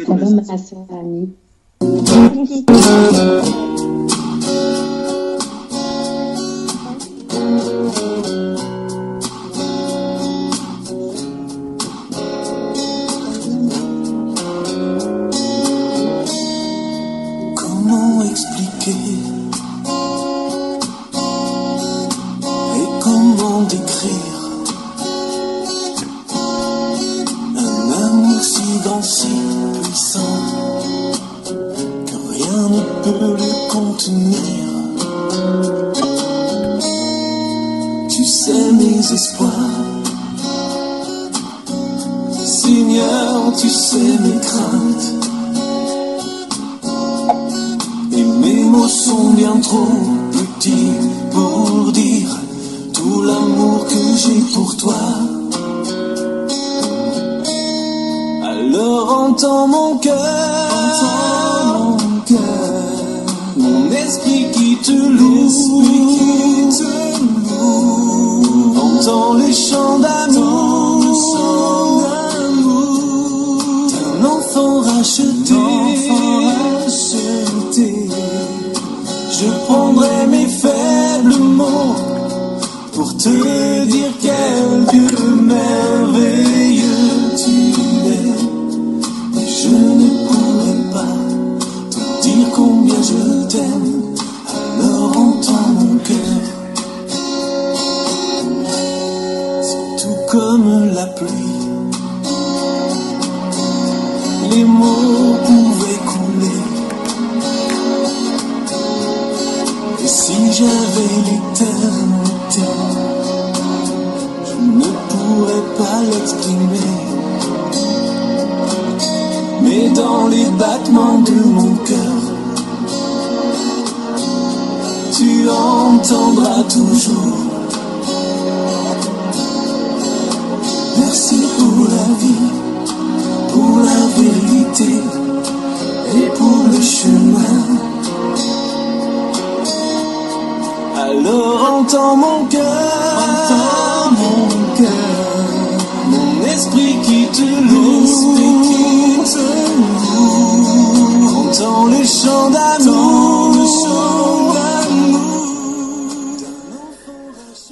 Ça va, ma soeur amie? Comment expliquer et comment décrire un amour si grand, si puissant que rien ne peut le contenir. Tu sais mes espoirs, Seigneur, tu sais mes craintes. Et mes mots sont bien trop petits pour dire tout l'amour que j'ai pour toi. Alors entends mon cœur, mon esprit qui te loue, entends les chants d'amour d'un enfant racheté. Je prendrai mes faibles mots pour te dire quel Dieu merveilleux tu es. Et je ne pourrai pas te dire combien je t'aime. Alors entends mon cœur. C'est tout comme la pluie. Les mots pouvaient couler. Et si j'avais l'éternité, je ne pourrais pas l'exprimer. Mais dans les battements de mon cœur, tu entendras toujours. Merci pour la vie, pour la vérité et pour le chemin. Alors entends mon cœur, mon esprit qui te loue, entends les chants d'amour.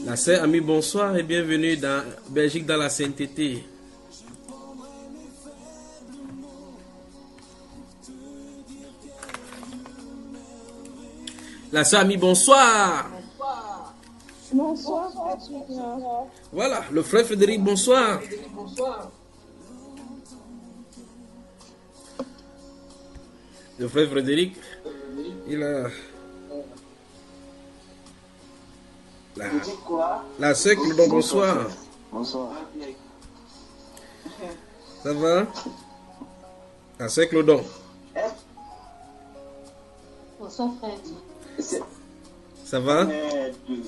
La sœur amie, bonsoir et bienvenue dans Belgique dans la sainteté. La sœur amie, bonsoir. Bonsoir, Patrick. Voilà, le frère Frédéric, bonsoir. Le frère Frédéric, il a... La sœur Clodon, bonsoir. Bonsoir. Ça va? La sœur Clodon. Bonsoir, frère. Ça va? Ça va, merci.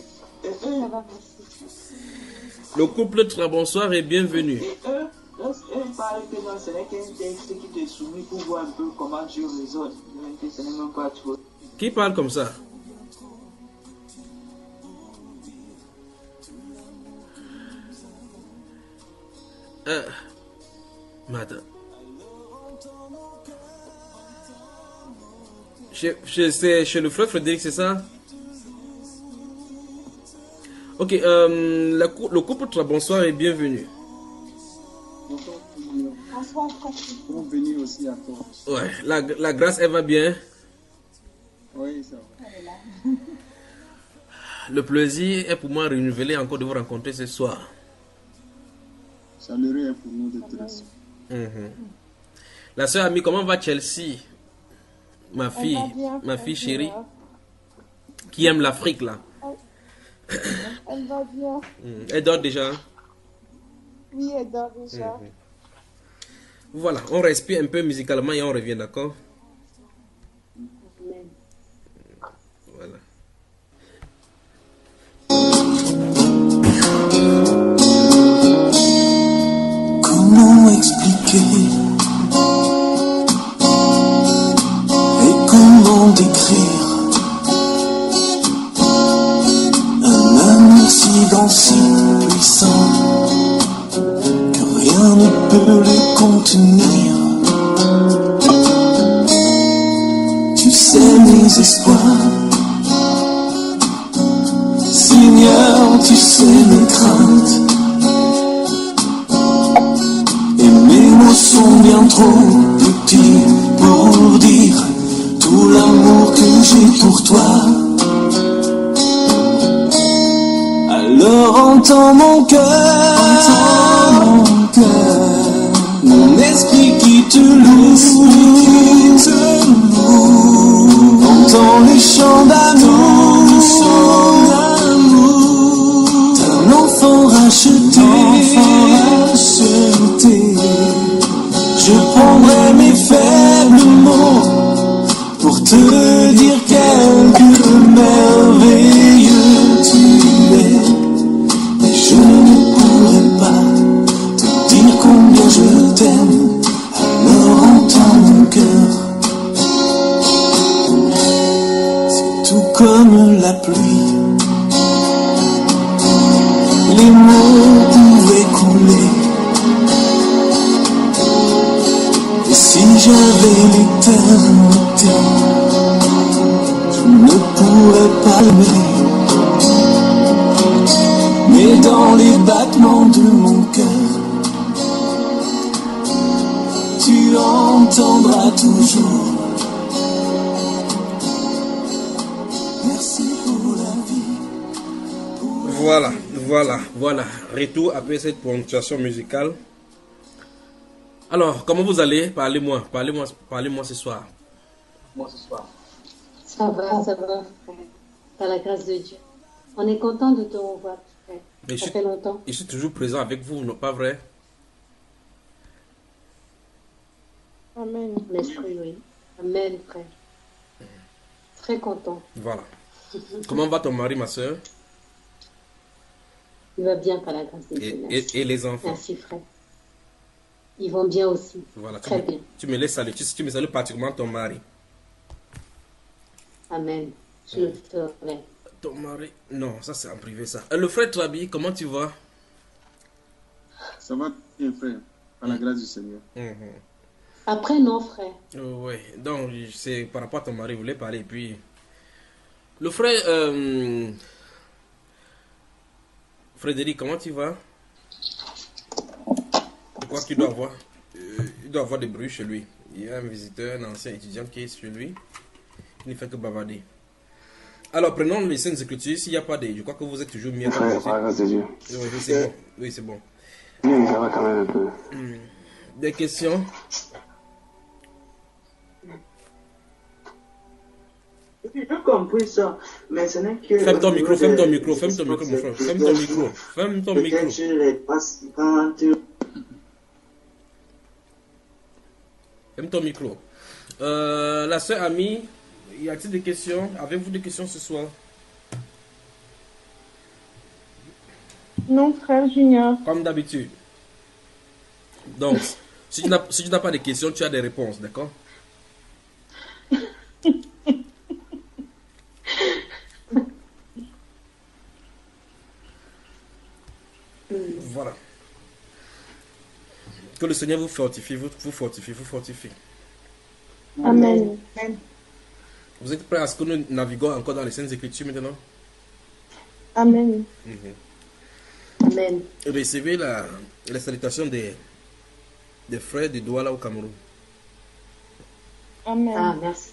Le couple très bonsoir et bienvenue. Et eux, ils parlent que non, ce n'est qu'un texte qui te soumet pour voir un peu comment tu raisonnes. Ce n'est même pas trop. Qui parle comme ça? Madame. C'est chez le frère Frédéric, c'est ça? Ok, le couple très bonsoir et bienvenue. Bonsoir, Patrick. Bienvenue aussi à toi. Ouais, la grâce, elle va bien. Oui, ça va. Le plaisir est pour moi renouvelé encore de vous rencontrer ce soir. Chaleureux est pour nous de tous. La soeur amie, comment va Chelsea? Ma fille, va bien, ma fille chérie, bien. qui aime l'Afrique là. Elle va bien. Elle dort déjà. Oui, elle dort déjà. Voilà, on respire un peu musicalement et on revient, d'accord? Voilà. Comment expliquer et comment décrire un amour si grand, si puissant que rien ne peut le contenir. mots sont bien trop petits pour dire tout l'amour que j'ai pour toi. Alors entends mon cœur, mon esprit qui te loue, entends les chants d'amour, d'un enfant racheté. Je prendrai mes faibles mots pour te dire quelque merveilleux tu es. Mais je ne pourrai pas te dire combien je t'aime. Alors entends mon cœur. C'est tout comme la pluie. Les mots pouvaient couler. Et si j'avais l'éternité, je ne pourrais pas l'aimer. Mais dans les battements de mon cœur, tu entendras toujours. Merci pour la vie. Voilà. Retour après cette ponctuation musicale. Alors, comment vous allez? Parlez-moi ce soir. Ça va, frère. Par la grâce de Dieu. On est content de te revoir, frère. Ça fait longtemps. Je suis toujours présent avec vous, non pas vrai? Amen. L'esprit, oui. Amen, frère. Très content. Voilà. Comment va ton mari, ma soeur? Il va bien par la grâce de Dieu. Et les enfants? Merci, frère. Ils vont bien aussi. Voilà, très bien. Tu me laisses saluer. Tu me salues particulièrement ton mari. Amen. Je le ferai. Ton mari? Non, ça c'est en privé ça. Le frère Trabi, comment tu vas? Ça va bien, frère, par la grâce du Seigneur. Après, non, frère. Oui, donc c'est par rapport à ton mari, vous voulez parler. Puis, le frère Frédéric, comment tu vas? Je crois qu'il doit avoir, il doit avoir des bruits chez lui. Il y a un visiteur, un ancien étudiant qui est chez lui. Il ne fait que bavarder. Alors, prenons les scènes écritures. S'il n'y a pas de... Je crois que vous êtes toujours mieux. Frère, par la grâce de Dieu. C'est bon. Oui, c'est bon. Oui, ça va quand même un peu. Des questions? J'ai compris ça, mais ce n'est que... Ferme ton micro, mon frère. Ferme ton micro. Ferme ton micro. La soeur Amie, y a-t-il des questions? Avez-vous des questions ce soir? Non, frère Junior. Comme d'habitude. Donc, si tu n'as pas de questions, tu as des réponses, d'accord? Voilà. Que le Seigneur vous fortifie, vous fortifie. Amen. Vous êtes prêts à ce que nous naviguons encore dans les Saintes Écritures maintenant? Amen. Amen. Recevez la salutation des frères de Douala au Cameroun. Amen. Ah, merci.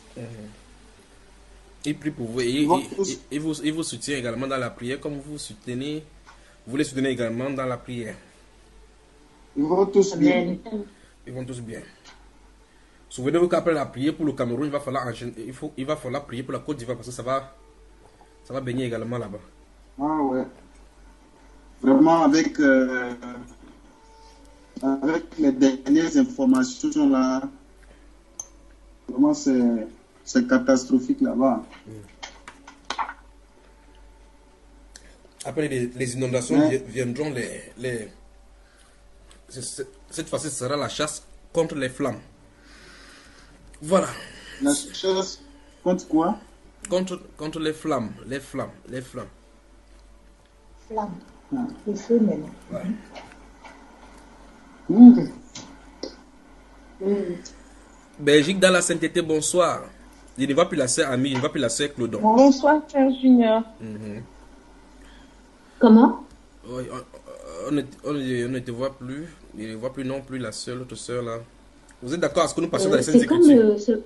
Il prie pour vous et il vous soutient également dans la prière comme vous les soutenez également dans la prière. Ils vont tous bien. Amen. Ils vont tous bien. Souvenez-vous qu'après la prière pour le Cameroun, il va falloir prier pour la Côte d'Ivoire parce que ça va baigner également là-bas. Ah ouais. Vraiment avec les dernières informations là, vraiment c'est catastrophique là-bas. Après les inondations viendront cette fois-ci ce sera la chasse contre les flammes. Voilà. La chasse contre quoi? Contre les flammes. Flamme. Le feu même. Ouais. Belgique dans la sainteté, bonsoir. Il ne va plus la sœur Amie, il ne va plus la sœur Claudon. Bonsoir, frère Junior. Comment? Oui, on ne te voit plus. Il ne voit plus non plus la sœur, l'autre sœur là. Vous êtes d'accord à ce que nous passions dans les Saintes C'est comme Écritures?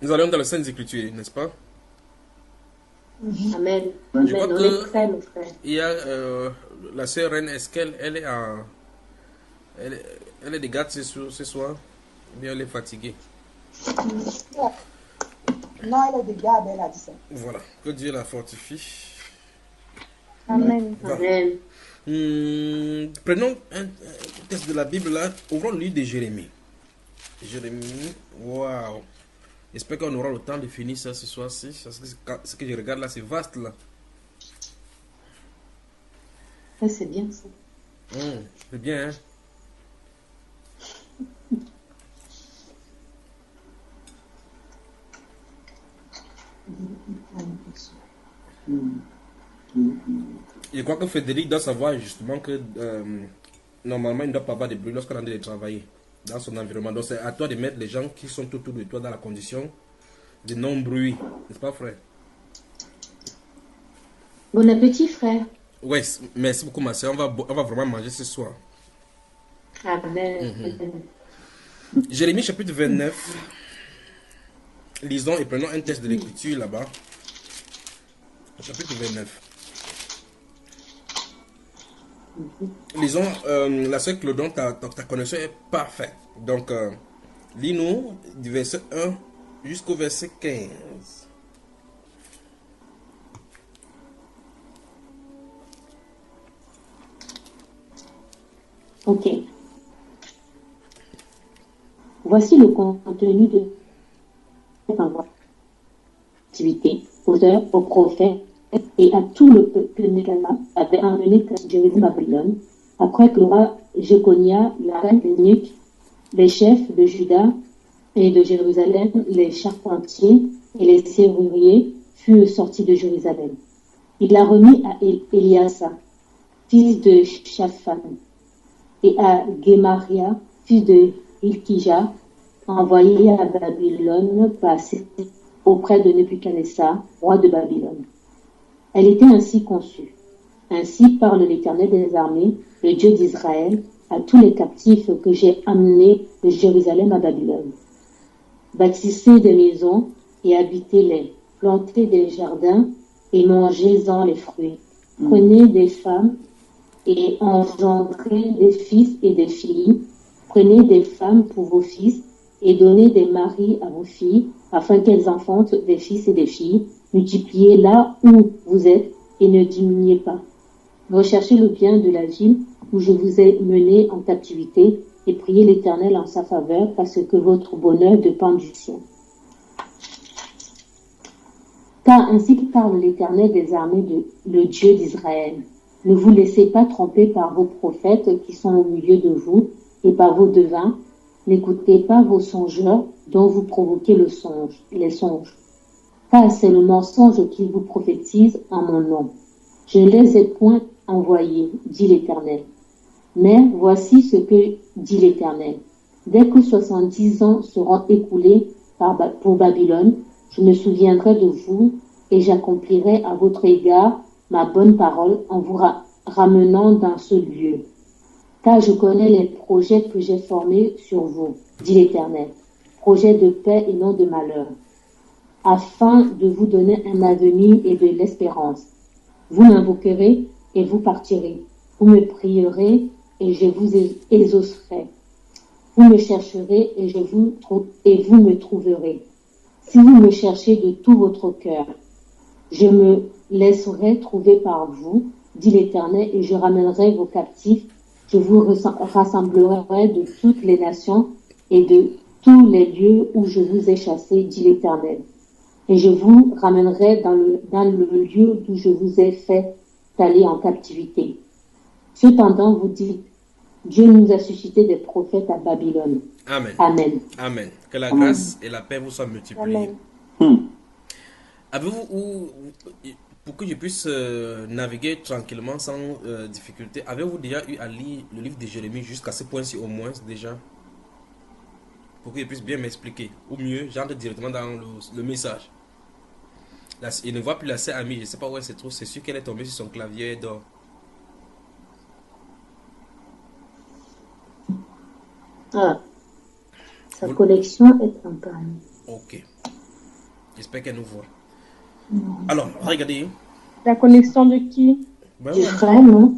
Nous allons dans les Saintes Écritures, n'est-ce pas? Amen. Je crois Amen. On est prêts, mon frère. il y a la sœur Reine, est-ce qu'elle est en... Elle est de garde ce soir? Ou bien elle est fatiguée? Non, elle est de garde, elle a dit ça. Voilà, que Dieu la fortifie. Amen. Voilà. Amen. Prenons un texte de la Bible là, ouvrons le livre de Jérémie. Jérémie, waouh! J'espère qu'on aura le temps de finir ça ce soir-ci. Ce que je regarde là, c'est vaste là. Ça, c'est bien ça. C'est bien, hein? Je crois que Frédéric doit savoir justement que normalement il ne doit pas avoir de bruit lorsqu'on est en train de travailler dans son environnement. Donc c'est à toi de mettre les gens qui sont autour de toi dans la condition de non-bruit. N'est-ce pas, frère? Bon appétit, frère. Oui, merci beaucoup ma soeur. On va vraiment manger ce soir. Amen. Jérémie chapitre 29. Lisons et prenons un texte de l'écriture là-bas. Chapitre 29. Lisons, la sœur Claudon, ta connexion est parfaite. Donc, lis-nous du verset 1 jusqu'au verset 15. Ok. Voici le contenu de activité aux prophètes et à tout le peuple Néhémie avait emmené Jérusalem à Babylone, après que le roi Jéconia, la reine eunuque, les chefs de Juda et de Jérusalem, les charpentiers et les serruriers furent sortis de Jérusalem. Il l'a remis à Eliasa, fils de Shaphan, et à Gemaria, fils de Hilkija, envoyé à Babylone, passé auprès de Nebuchadnezzar, roi de Babylone. Elle était ainsi conçue. Ainsi parle l'Éternel des armées, le Dieu d'Israël, à tous les captifs que j'ai amenés de Jérusalem à Babylone. Bâtissez des maisons et habitez-les, plantez des jardins et mangez-en les fruits. Prenez des femmes et engendrez des fils et des filles. Prenez des femmes pour vos fils et donnez des maris à vos filles, afin qu'elles enfantent des fils et des filles. Multipliez là où vous êtes et ne diminuez pas. Recherchez le bien de la ville où je vous ai mené en captivité et priez l'Éternel en sa faveur, parce que votre bonheur dépend du sien. Car ainsi parle l'Éternel des armées, le Dieu d'Israël. Ne vous laissez pas tromper par vos prophètes qui sont au milieu de vous et par vos devins. N'écoutez pas vos songeurs dont vous provoquez les songes. Car c'est le mensonge qu'ils vous prophétisent en mon nom. Je ne les ai point envoyés, dit l'Éternel. Mais voici ce que dit l'Éternel. Dès que 70 ans seront écoulés pour Babylone, je me souviendrai de vous et j'accomplirai à votre égard ma bonne parole en vous ramenant dans ce lieu. Car je connais les projets que j'ai formés sur vous, dit l'Éternel, projets de paix et non de malheur, afin de vous donner un avenir et de l'espérance. Vous m'invoquerez et vous partirez. Vous me prierez et je vous exaucerai. Vous me chercherez et vous me trouverez. Si vous me cherchez de tout votre cœur, je me laisserai trouver par vous, dit l'Éternel, et je ramènerai vos captifs. Je vous rassemblerai de toutes les nations et de tous les lieux où je vous ai chassés, dit l'Éternel. Et je vous ramènerai dans le lieu d'où je vous ai fait aller en captivité. Cependant, vous dites, Dieu nous a suscité des prophètes à Babylone. Amen. Amen. Amen. Que la grâce et la paix vous soient multipliées. Avez-vous, pour que je puisse naviguer tranquillement sans difficulté, avez-vous déjà eu à lire le livre de Jérémie jusqu'à ce point-ci au moins déjà? Pour que je puisse bien m'expliquer. Ou mieux, j'entre directement dans le message. Il ne voit plus la sœur Amie, je ne sais pas où elle se trouve, c'est sûr qu'elle est tombée sur son clavier d'or. Ah, sa Vous- connexion est en panne. Ok. J'espère qu'elle nous voit. Alors, regardez. La connexion de qui? Ben, Du frère, non?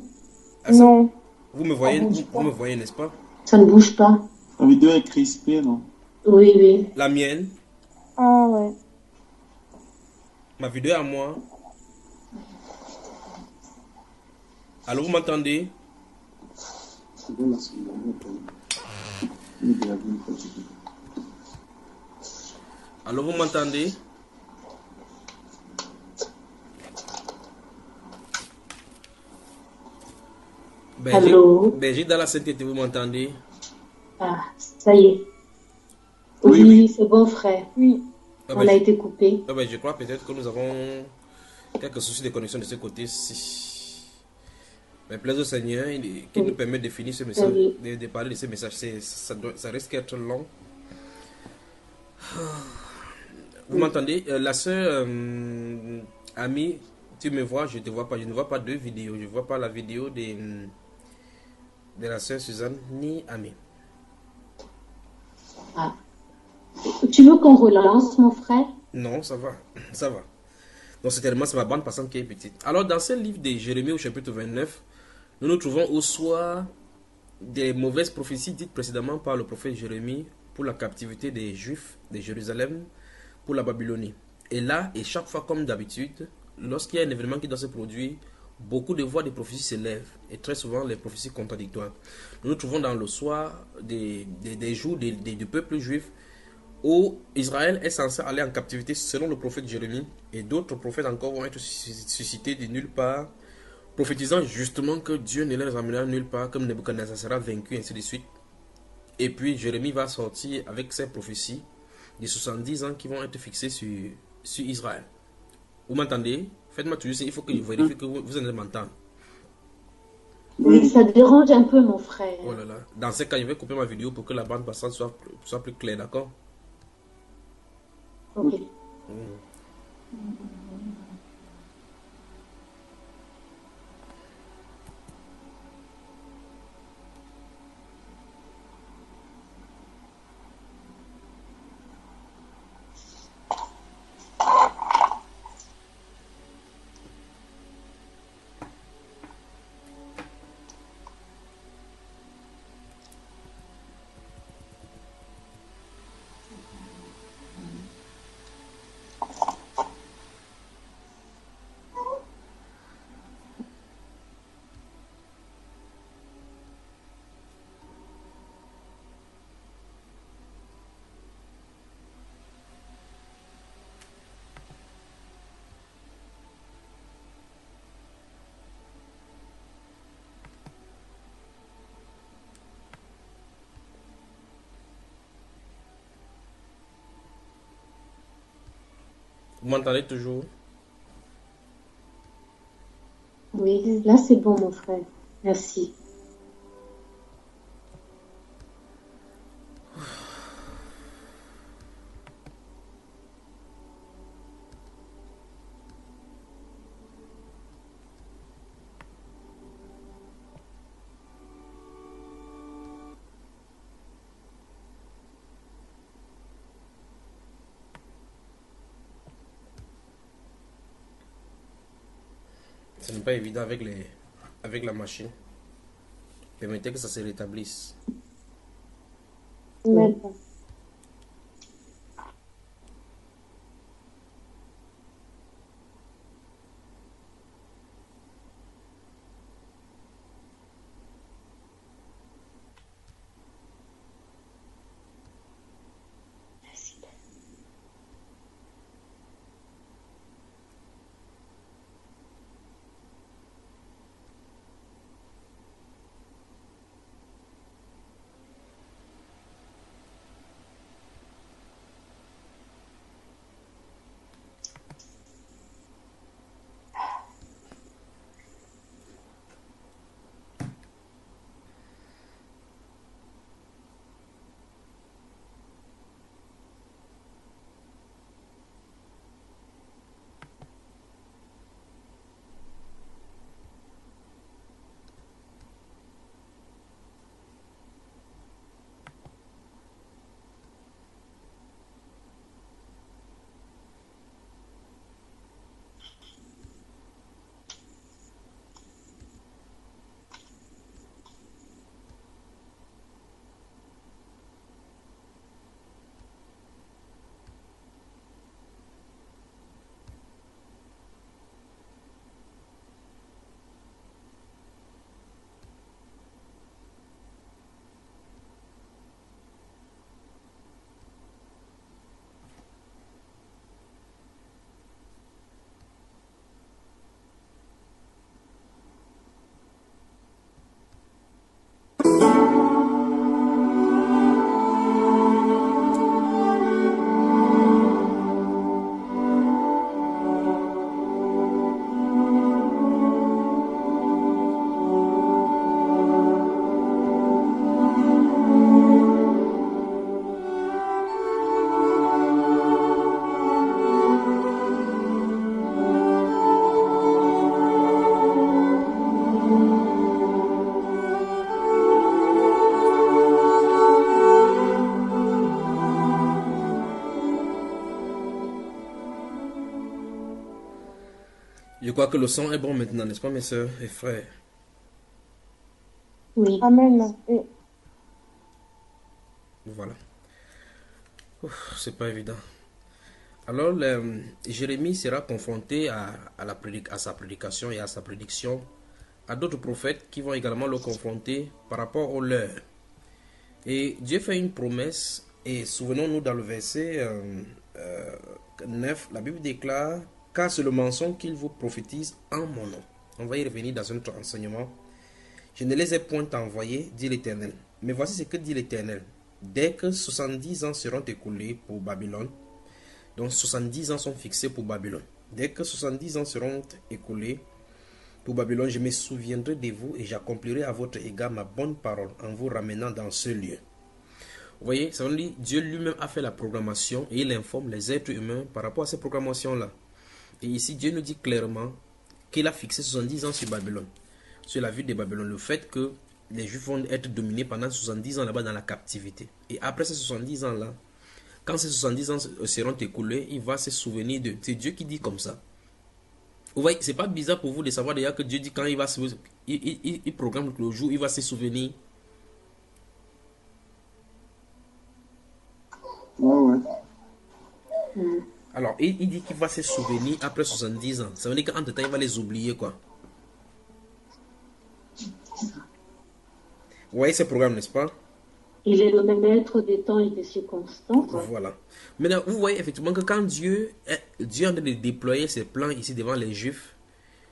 Non. vous me Ça voyez, bouge vous me pas. voyez, n'est-ce pas? Ça ne bouge pas. La vidéo est crispée, non? Oui, oui. La mienne, Ah ouais. ma vidéo à moi. Alors, vous m'entendez? C'est bon, la seconde. Il est grave, une fois, Alors, vous m'entendez? Allô? Belgique dans la sainteté, vous m'entendez? Ah, ça y est. Oui, Oui, c'est bon, frère. Oui. Ah On ben, a je, été coupé. ah ben, je crois peut-être que nous avons quelques soucis de connexion de ce côté-ci. Mais plaise au Seigneur, qu'il nous Oui. permet de finir ce message, Oui. de parler de ce message. Ça risque d'être long. Vous m'entendez? La sœur Ami, tu me vois, je te vois pas. Je ne vois pas deux vidéos. Je ne vois pas la vidéo de la sœur Suzanne ni Ami. Ah. Tu veux qu'on relance, mon frère? Non, ça va. Ça va. Donc c'est ma bande passante qui est petite. Alors dans ce livre de Jérémie au chapitre 29, nous nous trouvons au soir des mauvaises prophéties dites précédemment par le prophète Jérémie pour la captivité des Juifs de Jérusalem pour la Babylonie. Et là, et chaque fois comme d'habitude, lorsqu'il y a un événement qui doit se produire, beaucoup de voix de prophéties s'élèvent et très souvent les prophéties contradictoires. Nous nous trouvons dans le soir des jours du peuple juif où Israël est censé aller en captivité selon le prophète Jérémie et d'autres prophètes encore vont être suscités de nulle part, prophétisant justement que Dieu ne les emmènera nulle part, comme Nebuchadnezzar sera vaincu, ainsi de suite. Et puis Jérémie va sortir avec ses prophéties des 70 ans qui vont être fixées sur Israël. Vous m'entendez? Faites-moi toujours ça, il faut que je vérifie que vous allez m'entendre. Oui, ça dérange un peu, mon frère. Oh là là. Dans ce cas, je vais couper ma vidéo pour que la bande passante soit plus claire, d'accord? Ok. Vous m'entendez toujours? Oui, là, c'est bon, mon frère. Merci. Ce n'est pas évident avec la machine. Permettez que ça se rétablisse. Maintenant. crois que le son est bon maintenant, n'est-ce pas, mes soeurs et frères? Oui. Amen. Et Voilà. C'est pas évident. Alors, Jérémie sera confronté à sa prédication et à sa prédiction à d'autres prophètes qui vont également le confronter par rapport au leur. Et Dieu fait une promesse, et souvenons-nous dans le verset 9, la Bible déclare: car c'est le mensonge qu'il vous prophétise en mon nom. On va y revenir dans un autre enseignement. Je ne les ai point envoyés, dit l'Éternel. Mais voici ce que dit l'Éternel. Dès que 70 ans seront écoulés pour Babylone, donc 70 ans sont fixés pour Babylone. Dès que 70 ans seront écoulés pour Babylone, je me souviendrai de vous et j'accomplirai à votre égard ma bonne parole en vous ramenant dans ce lieu. Vous voyez, ça veut dire Dieu lui-même a fait la programmation et il informe les êtres humains par rapport à ces programmations-là. Et ici, Dieu nous dit clairement qu'il a fixé 70 ans sur Babylone, sur la ville de Babylone. Le fait que les Juifs vont être dominés pendant 70 ans là-bas dans la captivité. Et après ces 70 ans-là, quand ces 70 ans seront écoulés, il va se souvenir de... C'est Dieu qui dit comme ça. Vous voyez, c'est pas bizarre pour vous de savoir d'ailleurs que Dieu dit quand il va se... Il programme le jour, il va se souvenir. Ouais. Alors, il dit qu'il va se souvenir après 70 ans. Ça veut dire qu'entre temps, il va les oublier, quoi. Vous voyez ce programme, n'est-ce pas? Il est le même maître des temps et des circonstances. Voilà. Maintenant, vous voyez effectivement que quand Dieu est en train de déployer ses plans ici devant les Juifs,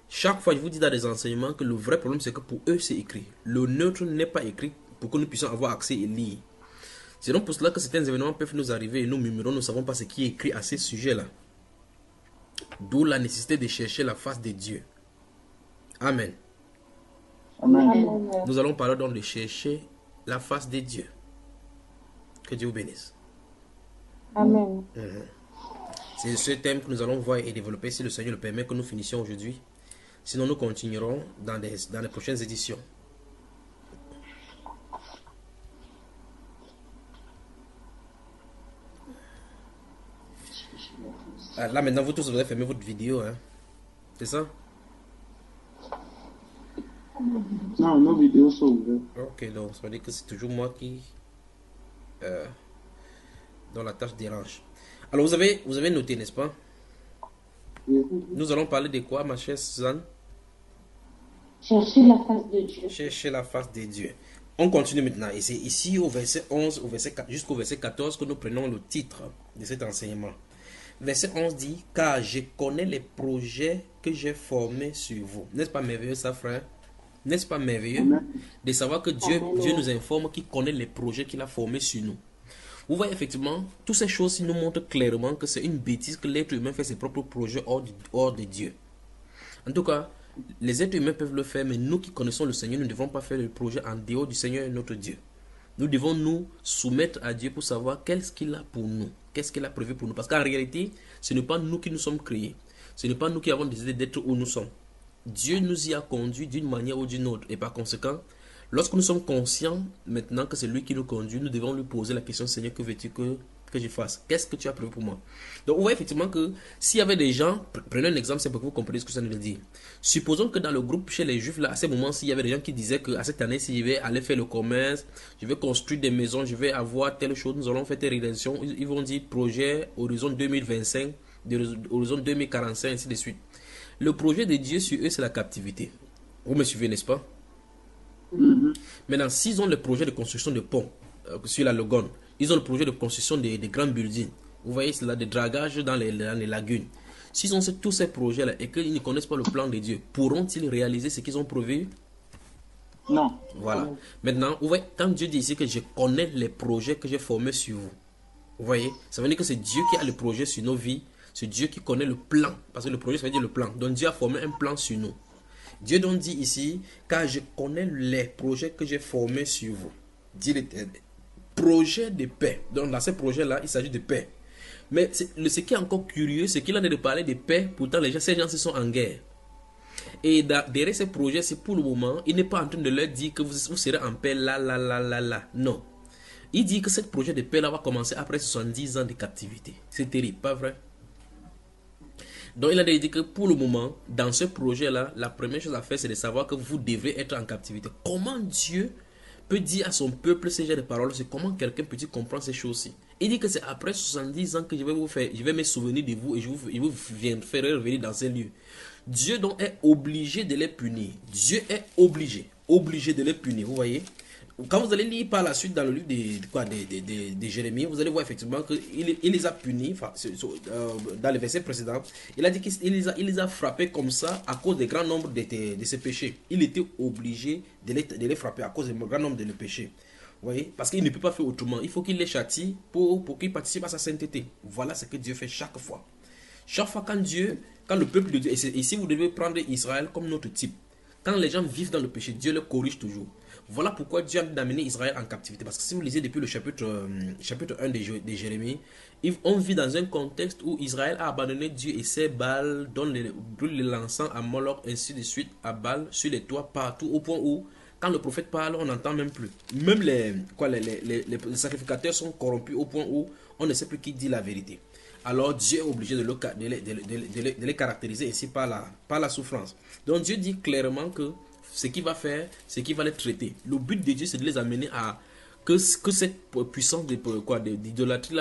chaque fois, je vous dis dans des enseignements que le vrai problème, c'est que pour eux, c'est écrit. Le neutre n'est pas écrit pour que nous puissions avoir accès et lire. C'est donc pour cela que certains événements peuvent nous arriver et nous murmurons, nous ne savons pas ce qui est écrit à ces sujets-là. D'où la nécessité de chercher la face de Dieu. Amen. Amen. Nous allons parler donc de chercher la face de Dieu. Que Dieu vous bénisse. Amen. C'est ce thème que nous allons voir et développer si le Seigneur le permet que nous finissions aujourd'hui. Sinon, nous continuerons dans les prochaines éditions. Là, maintenant, vous tous, vous avez fermé votre vidéo. Hein? C'est ça? Non, nos vidéos sont ouvertes. Ok, donc ça veut dire que c'est toujours moi qui... dont la tâche dérange. Alors, vous avez noté, n'est-ce pas? Oui. Nous allons parler de quoi, ma chère Suzanne? Chercher la face de Dieu. Chercher la face de Dieu. On continue maintenant. Et c'est ici au verset 11 jusqu'au verset 14 que nous prenons le titre de cet enseignement. Verset 11 dit: car je connais les projets que j'ai formés sur vous. N'est-ce pas merveilleux ça, frère? N'est-ce pas merveilleux de savoir que Dieu nous informe qu'il connaît les projets qu'il a formés sur nous? Vous voyez effectivement, toutes ces choses nous montrent clairement que c'est une bêtise que l'être humain fait ses propres projets hors de Dieu. En tout cas, les êtres humains peuvent le faire, mais nous qui connaissons le Seigneur, nous ne devons pas faire le projet en dehors du Seigneur notre Dieu. Nous devons nous soumettre à Dieu pour savoir qu'est-ce qu'il a pour nous, qu'est-ce qu'il a prévu pour nous. Parce qu'en réalité, ce n'est pas nous qui nous sommes créés. Ce n'est pas nous qui avons décidé d'être où nous sommes. Dieu nous y a conduits d'une manière ou d'une autre. Et par conséquent, lorsque nous sommes conscients maintenant que c'est lui qui nous conduit, nous devons lui poser la question: Seigneur, que veux-tu que je fasse? Qu'est-ce que tu as prévu pour moi? Donc, vous voyez effectivement que s'il y avait des gens, prenez un exemple, c'est pour que vous compreniez ce que ça veut dire. Supposons que dans le groupe chez les Juifs, là, à ce moment-ci, il y avait des gens qui disaient qu'à cette année, si je vais aller faire le commerce, je vais construire des maisons, je vais avoir telle chose, nous allons faire telle réalisation. Ils vont dire projet horizon 2025, horizon 2045, ainsi de suite. Le projet de Dieu sur eux, c'est la captivité. Vous me suivez, n'est-ce pas? Maintenant, s'ils ont le projet de construction de ponts sur la Logone, ils ont le projet de construction de grands buildings, vous voyez cela, de dragage dans les lagunes. S'ils ont tous ces projets-là et qu'ils ne connaissent pas le plan de Dieu, pourront-ils réaliser ce qu'ils ont prévu? Non. Voilà. Maintenant, vous voyez, quand Dieu dit ici que je connais les projets que j'ai formés sur vous, vous voyez, ça veut dire que c'est Dieu qui a le projet sur nos vies, c'est Dieu qui connaît le plan, parce que le projet, ça veut dire le plan. Donc Dieu a formé un plan sur nous. Dieu donc dit ici, car je connais les projets que j'ai formés sur vous, dit l'Éternel. Projet de paix. Donc dans ces projets-là, il s'agit de paix. Mais ce qui est encore curieux, c'est qu'il en est de parler de paix, pourtant ces gens sont en guerre. Et derrière ces projets, c'est pour le moment, il n'est pas en train de leur dire que vous serez en paix là. Non. Il dit que ce projet de paix là va commencer après 70 ans de captivité. C'est terrible, pas vrai? Donc il a dit que pour le moment, dans ce projet-là, la première chose à faire, c'est de savoir que vous devrez être en captivité. Comment Dieu peut dire à son peuple ces genres de paroles? C'est comment quelqu'un peut-il comprendre ces choses-ci? Il dit que c'est après 70 ans que je vais me souvenir de vous et je vous ferai revenir dans ces lieux. Dieu donc est obligé de les punir. Dieu est obligé de les punir, vous voyez. Quand vous allez lire par la suite dans le livre de Jérémie, vous allez voir effectivement qu'il les a punis, dans le verset précédent. Il a dit qu'il les a frappés comme ça à cause du grand nombre de ses péchés. Il était obligé de les frapper à cause du grand nombre de leurs péchés. Vous voyez, parce qu'il ne peut pas faire autrement. Il faut qu'il les châtie pour qu'ils participent à sa sainteté. Voilà ce que Dieu fait chaque fois. Chaque fois quand le peuple de Dieu, et ici vous devez prendre Israël comme notre type. Quand les gens vivent dans le péché, Dieu les corrige toujours. Voilà pourquoi Dieu a d'amener Israël en captivité. Parce que si vous lisez depuis le chapitre 1 de Jérémie, on vit dans un contexte où Israël a abandonné Dieu et ses Baals, dont brûle l'encens à Moloch, ainsi de suite, à Baal, sur les toits, partout, au point où, quand le prophète parle, on n'entend même plus. Même les sacrificateurs sont corrompus au point où on ne sait plus qui dit la vérité. Alors Dieu est obligé de les caractériser ici par la souffrance. Donc Dieu dit clairement que ce qu'il va faire, c'est qu'il va les traiter. Le but de Dieu, c'est de les amener à que cette puissance d'idolâtrie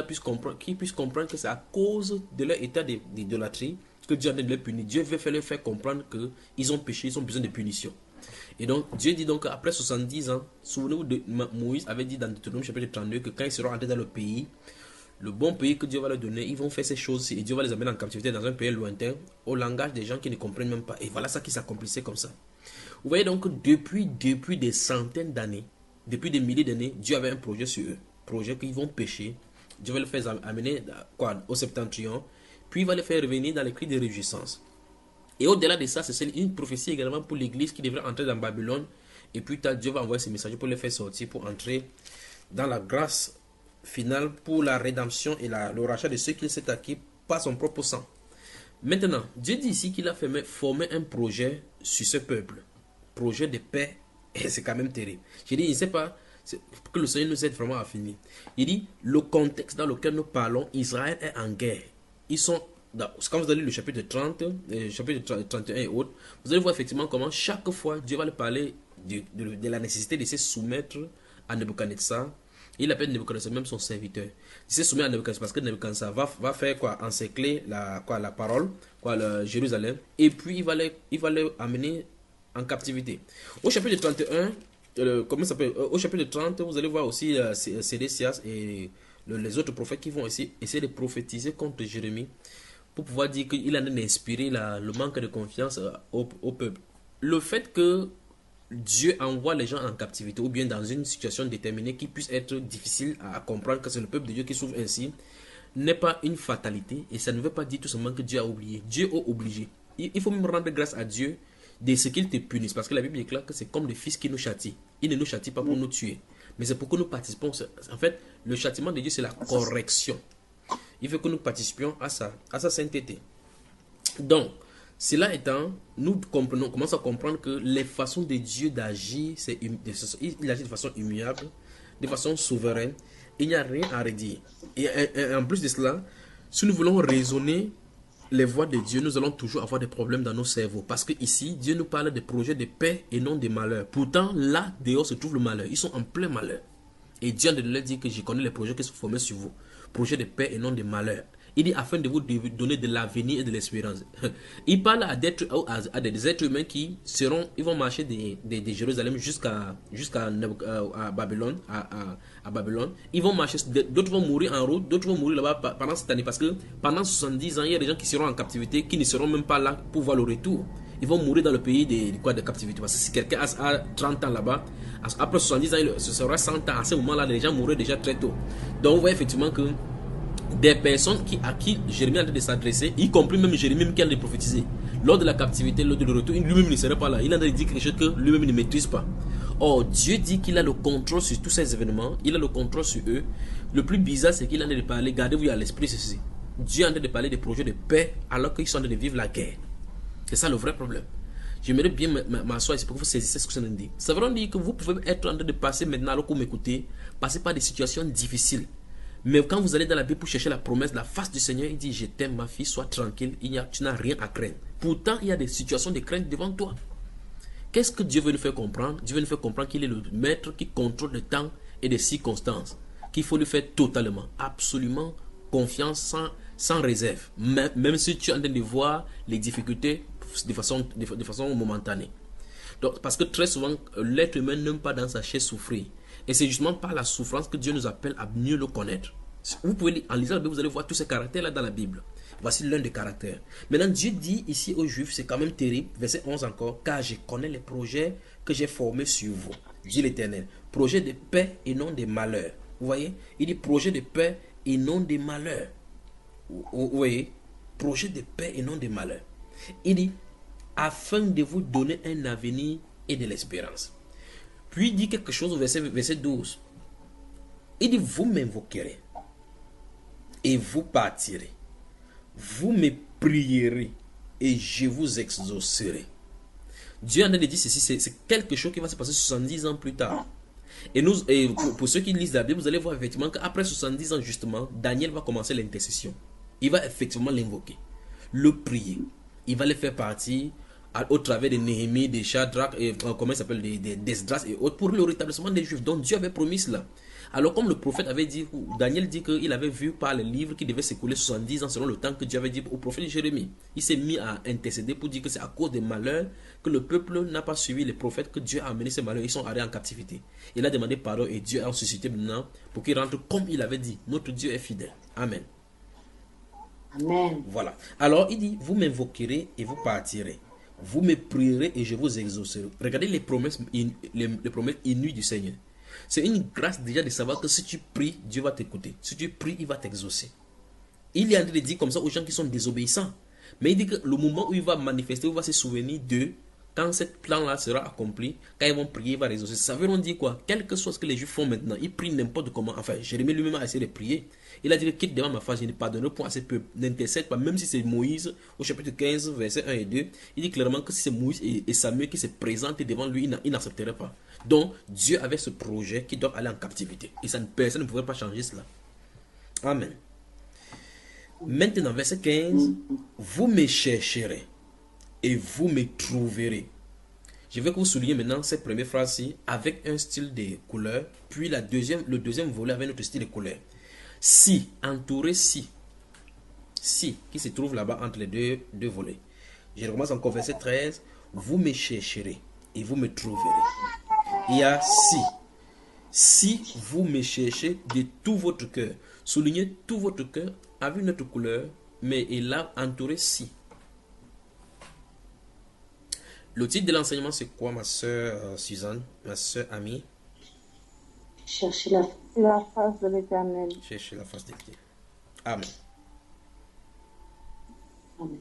qu'ils puissent comprendre que c'est à cause de leur état d'idolâtrie que Dieu a de les punir. Dieu veut leur faire comprendre qu'ils ont péché, ils ont besoin de punition. Et donc Dieu dit donc après 70 ans, souvenez-vous de Moïse avait dit dans Deutéronome chapitre 32 que quand ils seront entrés dans le pays, le bon pays que Dieu va leur donner, ils vont faire ces choses-ci et Dieu va les amener en captivité dans un pays lointain au langage des gens qui ne comprennent même pas. Et voilà ça qui s'accomplissait comme ça. Vous voyez donc depuis des centaines d'années, depuis des milliers d'années, Dieu avait un projet sur eux. Projet qu'ils vont pécher. Dieu va les faire amener au septentrion. Puis il va les faire revenir dans les cris de réjouissance. Et au-delà de ça, c'est une prophétie également pour l'église qui devrait entrer dans Babylone. Et puis Dieu va envoyer ses messagers pour les faire sortir, pour entrer dans la grâce finale pour la rédemption et le rachat de ceux qu'il s'est acquis par son propre sang. Maintenant, Dieu dit ici qu'il a formé un projet sur ce peuple. Projet de paix, et c'est quand même terrible. J'ai dit, il ne sait pas que le Seigneur nous aide vraiment à finir. Il dit, le contexte dans lequel nous parlons, Israël est en guerre. Ils sont, quand vous allez le chapitre 30, chapitre 31 et autres, vous allez voir effectivement comment chaque fois Dieu va lui parler de la nécessité de se soumettre à Nebuchadnezzar. Il appelle Nebuchadnezzar même son serviteur. Il se soumet à Nebuchadnezzar parce que Nebuchadnezzar va faire encercler la parole, Jérusalem, et puis il va les amener en captivité. Au chapitre 31, au chapitre 30, vous allez voir aussi Sédécias et les autres prophètes qui vont essayer de prophétiser contre Jérémie pour pouvoir dire qu'il en a inspiré le manque de confiance au peuple. Le fait que Dieu envoie les gens en captivité ou bien dans une situation déterminée qui puisse être difficile à comprendre que c'est le peuple de Dieu qui souffre ainsi n'est pas une fatalité et ça ne veut pas dire tout simplement que Dieu a oublié. Dieu est obligé. Il faut même rendre grâce à Dieu de ce qu'il te punisse parce que la Bible déclare que c'est comme le fils qui nous châtie. Il ne nous châtie pas pour nous tuer, mais c'est pour que nous participons. En fait, le châtiment de Dieu c'est la correction. Il veut que nous participions à sa sainteté. Donc, cela étant, nous commençons à comprendre que les façons de Dieu d'agir, il agit de façon immuable, de façon souveraine. Il n'y a rien à redire. Et en plus de cela, si nous voulons raisonner les voies de Dieu, nous allons toujours avoir des problèmes dans nos cerveaux. Parce que ici, Dieu nous parle de projets de paix et non de malheur. Pourtant, là, dehors se trouve le malheur. Ils sont en plein malheur. Et Dieu a de leur dire que je connais les projets qui sont formés sur vous. Projets de paix et non de malheur. Il dit afin de vous donner de l'avenir et de l'espérance. Il parle à des êtres humains ils vont marcher de Jérusalem jusqu'à Babylone, à Babylone. Ils vont marcher, d'autres vont mourir en route, d'autres vont mourir là-bas pendant cette année. Parce que pendant 70 ans, il y a des gens qui seront en captivité, qui ne seront même pas là pour voir le retour. Ils vont mourir dans le pays de captivité. Parce que si quelqu'un a 30 ans là-bas, après 70 ans, ce sera 100 ans. À ce moment-là, les gens mourraient déjà très tôt. Donc, on voit effectivement que des personnes à qui Jérémie a en train de s'adresser, y compris même Jérémie qui a de prophétiser, lors de la captivité, lors de le retour, lui-même ne serait pas là. Il a en train de dire quelque chose que lui-même ne maîtrise pas. Or, Dieu dit qu'il a le contrôle sur tous ces événements, il a le contrôle sur eux. Le plus bizarre, c'est qu'il a en train de parler, gardez-vous à l'esprit ceci. Dieu est en train de parler des projets de paix alors qu'ils sont en train de vivre la guerre. C'est ça le vrai problème. J'aimerais bien m'asseoir ici pour que vous saisissiez ce que ça nous dit. Ça veut dire que vous pouvez être en train de passer maintenant, alors que vous m'écoutez, passer par des situations difficiles. Mais quand vous allez dans la Bible pour chercher la promesse, la face du Seigneur, il dit, je t'aime ma fille, sois tranquille, tu n'as rien à craindre. Pourtant, il y a des situations de crainte devant toi. Qu'est-ce que Dieu veut nous faire comprendre? Dieu veut nous faire comprendre qu'il est le maître qui contrôle le temps et les circonstances. Qu'il faut lui faire totalement, absolument confiance, sans réserve. Même si tu es en train de voir les difficultés de façon momentanée. Donc, parce que très souvent, l'être humain n'aime pas dans sa chair souffrir. Et c'est justement par la souffrance que Dieu nous appelle à mieux le connaître. Vous pouvez, en lisant la Bible, vous allez voir tous ces caractères-là dans la Bible. Voici l'un des caractères. Maintenant, Dieu dit ici aux Juifs, c'est quand même terrible, verset 11 encore, car je connais les projets que j'ai formés sur vous, dit l'Éternel. Projet de paix et non de malheur. Vous voyez? Il dit projet de paix et non de malheur. Vous voyez? Projet de paix et non de malheur. Il dit, afin de vous donner un avenir et de l'espérance. Puis il dit quelque chose au verset 12. Il dit, vous m'invoquerez et vous partirez. Vous me prierez et je vous exaucerai. Dieu en a dit ceci, c'est quelque chose qui va se passer 70 ans plus tard. Et pour ceux qui lisent la Bible, vous allez voir effectivement qu'après 70 ans justement, Daniel va commencer l'intercession. Il va effectivement l'invoquer, le prier. Il va le faire partir au travers de Néhémie, de Shadrach, comment il s'appelle, d'Esdras et autres, pour le rétablissement des Juifs. Donc Dieu avait promis cela. Alors comme le prophète avait dit, Daniel dit qu'il avait vu par le livre qui devait s'écouler 70 ans selon le temps que Dieu avait dit au prophète Jérémie. Il s'est mis à intercéder pour dire que c'est à cause des malheurs que le peuple n'a pas suivi les prophètes que Dieu a amené ces malheurs. Ils sont allés en captivité. Il a demandé pardon et Dieu a suscité maintenant pour qu'il rentre comme il avait dit. Notre Dieu est fidèle. Amen. Amen. Voilà. Alors il dit, vous m'invoquerez et vous partirez. Vous me prierez et je vous exaucerai. Regardez les promesses inouïes du Seigneur. C'est une grâce déjà de savoir que si tu pries, Dieu va t'écouter. Si tu pries, il va t'exaucer. Il est en train de dire comme ça aux gens qui sont désobéissants. Mais il dit que le moment où il va manifester, où il va se souvenir d'eux, quand ce plan-là sera accompli, quand ils vont prier, il va réexaucer. Ça veut dire quoi? Quel que soit ce que les Juifs font maintenant, ils prient n'importe comment. Enfin, Jérémie lui-même a essayé de prier. Il a dit, quitte devant ma face, je ne pardonnerai point à ce peuple. N'intercède pas, même si c'est Moïse, au chapitre 15, versets 1 et 2. Il dit clairement que si c'est Moïse et Samuel qui se présentent devant lui, il n'accepterait pas. Donc, Dieu avait ce projet qui doit aller en captivité. Et personne ne pouvait pas changer cela. Amen. Maintenant, verset 15. Vous me chercherez et vous me trouverez. Je vais vous souligner maintenant cette première phrase-ci avec un style de couleur. Puis le deuxième volet avec notre style de couleur. Si, entouré si, qui se trouve là-bas entre les deux volets. Je recommence encore verset 13. Vous me chercherez et vous me trouverez. Il y a si vous me cherchez de tout votre cœur. Soulignez tout votre cœur avec une autre couleur, mais il a entouré si. Le titre de l'enseignement, c'est quoi, ma soeur Suzanne, ma soeur amie? Cherchez la face de l'Éternel. Cherchez la face de Dieu. Amen. Amen.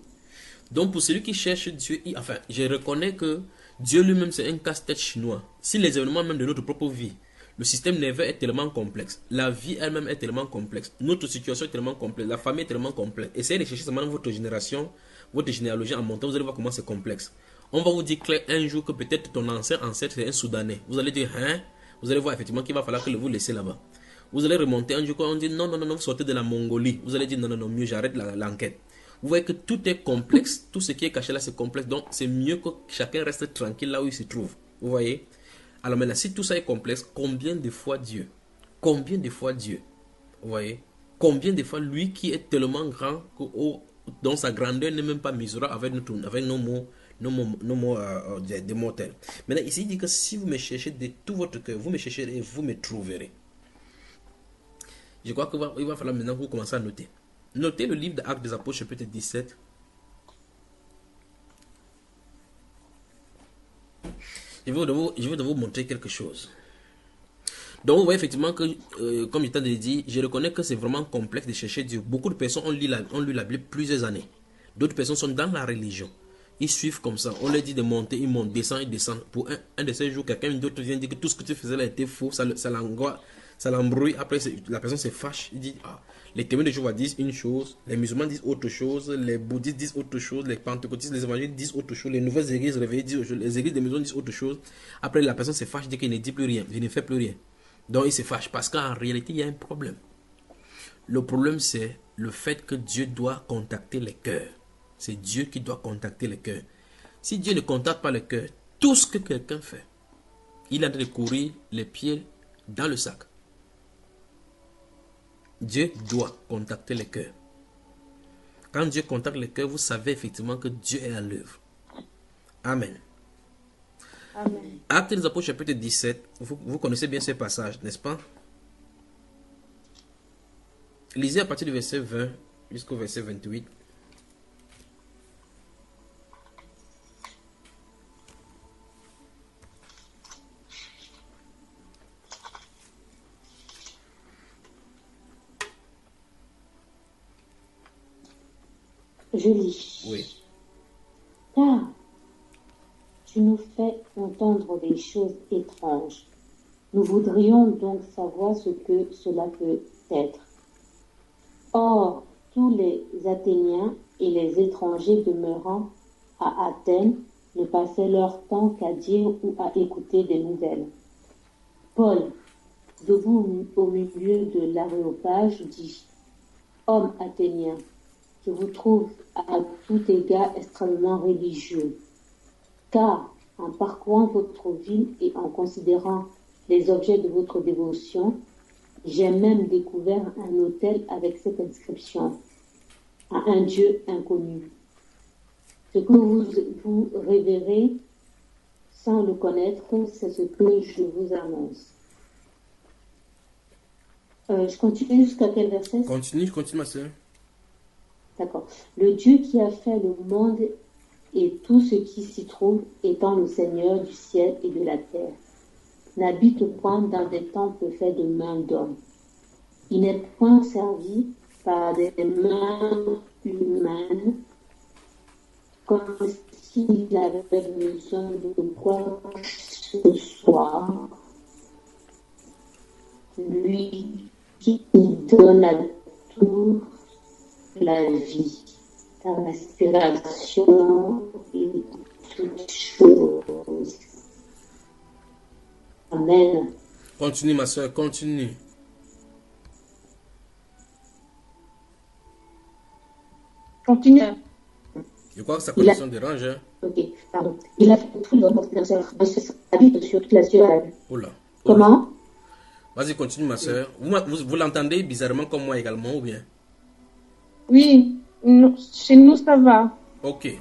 Donc pour celui qui cherche Dieu, enfin, je reconnais que Dieu lui-même c'est un casse-tête chinois. Si les événements même de notre propre vie, le système nerveux est tellement complexe, la vie elle-même est tellement complexe, notre situation est tellement complexe, la famille est tellement complexe. Essayez de chercher seulement votre génération, votre généalogie en montant, vous allez voir comment c'est complexe. On va vous dire clair un jour que peut-être ton ancien ancêtre c'est un Soudanais. Vous allez dire, hein? Vous allez voir effectivement qu'il va falloir que vous laissez là-bas. Vous allez remonter un jour quand on dit non, vous sortez de la Mongolie. Vous allez dire non, mieux j'arrête l'enquête. Vous voyez que tout est complexe, tout ce qui est caché là c'est complexe, donc c'est mieux que chacun reste tranquille là où il se trouve. Vous voyez? Alors maintenant, si tout ça est complexe, combien de fois Dieu? Combien de fois Dieu? Vous voyez? Combien de fois lui qui est tellement grand que dans sa grandeur n'est même pas mesurable avec nos mots de mortels. Maintenant ici il dit que si vous me cherchez de tout votre cœur, vous me chercherez et vous me trouverez. Je crois qu'il va falloir maintenant que vous commencez à noter. Notez le livre d'Actes des Apôtres, chapitre 17. Je vais vous montrer quelque chose. Donc vous voyez effectivement que, comme je t'ai dit, je reconnais que c'est vraiment complexe de chercher Dieu. Beaucoup de personnes ont lu la Bible plusieurs années. D'autres personnes sont dans la religion. Ils suivent comme ça. On leur dit de monter, ils montent, descendent, ils descendent. Pour un de ces jours, quelqu'un d'autre vient dire que tout ce que tu faisais là était faux. Ça l'embrouille. Après, la personne se fâche. Il dit, les témoins de Jéhovah disent une chose, les musulmans disent autre chose, les bouddhistes disent autre chose, les pentecôtistes, les évangélistes disent autre chose, les nouvelles églises réveillées disent autre chose, les églises des maisons disent autre chose. Après, la personne se fâche, dit qu'il ne dit plus rien, il ne fait plus rien. Donc, il se fâche parce qu'en réalité, il y a un problème. Le problème, c'est le fait que Dieu doit contacter les cœurs. C'est Dieu qui doit contacter les cœurs. Si Dieu ne contacte pas les cœurs, tout ce que quelqu'un fait, il a de courir les pieds dans le sac. Dieu doit contacter les cœurs. Quand Dieu contacte les cœurs, vous savez effectivement que Dieu est à l'œuvre. Amen. Amen. Actes des Apôtres chapitre 17, vous connaissez bien ce passage, n'est-ce pas? Lisez à partir du verset 20 jusqu'au verset 28. Je lis. Oui. Car tu nous fais entendre des choses étranges. Nous voudrions donc savoir ce que cela peut être. Or, tous les Athéniens et les étrangers demeurant à Athènes ne passaient leur temps qu'à dire ou à écouter des nouvelles. Paul, debout au milieu de l'aréopage, dit: Hommes athéniens, je vous trouve à tout égard extrêmement religieux, car en parcourant votre ville et en considérant les objets de votre dévotion, j'ai même découvert un autel avec cette inscription: à un Dieu inconnu. Ce que vous révérez sans le connaître, c'est ce que je vous annonce. Je continue jusqu'à quel verset? Continue ma soeur. D'accord. Le Dieu qui a fait le monde et tout ce qui s'y trouve, étant le Seigneur du ciel et de la terre, n'habite point dans des temples faits de mains d'hommes. Il n'est point servi par des mains humaines, comme s'il avait besoin de quoi que ce soit. Lui qui donne à tout la vie, la respiration et toutes choses. Amen. Continue ma soeur, continue. Continue. Je crois que sa connexion dérange. Hein? Ok, pardon. Il a fait tout le monde habite sur toute la ciudad. Oula. Comment? Vas-y, continue ma soeur. Vous l'entendez bizarrement comme moi également ou bien? Oui, chez nous ça va. Ok.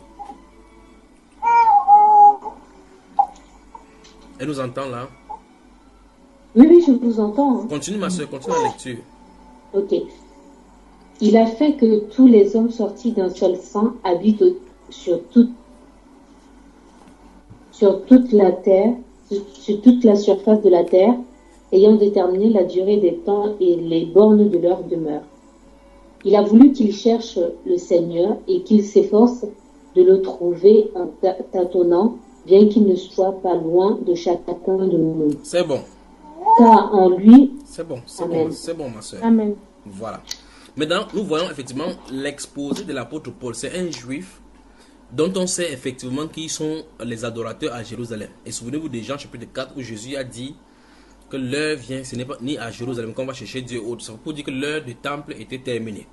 Elle nous entend là? Oui, je vous entends. Hein. Continue ma soeur, continue la lecture. Ok. Il a fait que tous les hommes sortis d'un seul sang habitent sur toute la terre, sur toute la surface de la terre, ayant déterminé la durée des temps et les bornes de leur demeure. Il a voulu qu'ils cherchent le Seigneur et qu'ils s'efforcent de le trouver en tâtonnant, bien qu'il ne soit pas loin de chacun de nous. C'est bon. Car en lui... C'est bon, Amen. c'est bon ma soeur. Amen. Voilà. Maintenant, nous voyons effectivement l'exposé de l'apôtre Paul. C'est un juif dont on sait effectivement qui sont les adorateurs à Jérusalem. Et souvenez-vous des Jean chapitre 4 où Jésus a dit que l'heure vient, ce n'est pas ni à Jérusalem qu'on va chercher Dieu autre. C'est pour dire que l'heure du temple était terminée.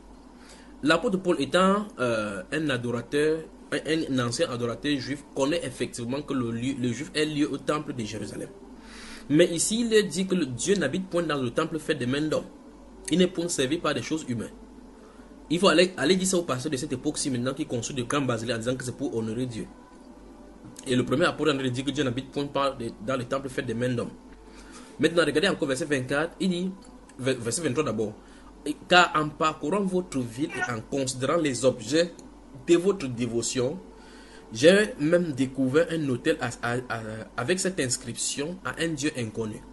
L'apôtre Paul étant un adorateur, un ancien adorateur juif, connaît effectivement que le juif est lié au temple de Jérusalem. Mais ici, il est dit que Dieu n'habite point dans le temple fait de mains d'hommes. Il n'est point servi par des choses humaines. Il faut aller dire ça au pasteur de cette époque-ci maintenant qui construit de grands basilisques en disant que c'est pour honorer Dieu. Et le premier apôtre André dit que Dieu n'habite point dans le temple fait de mains d'hommes. Maintenant, regardez encore verset 24, il dit, verset 23 d'abord, car en parcourant votre ville et en considérant les objets de votre dévotion, j'ai même découvert un autel avec cette inscription à un Dieu inconnu.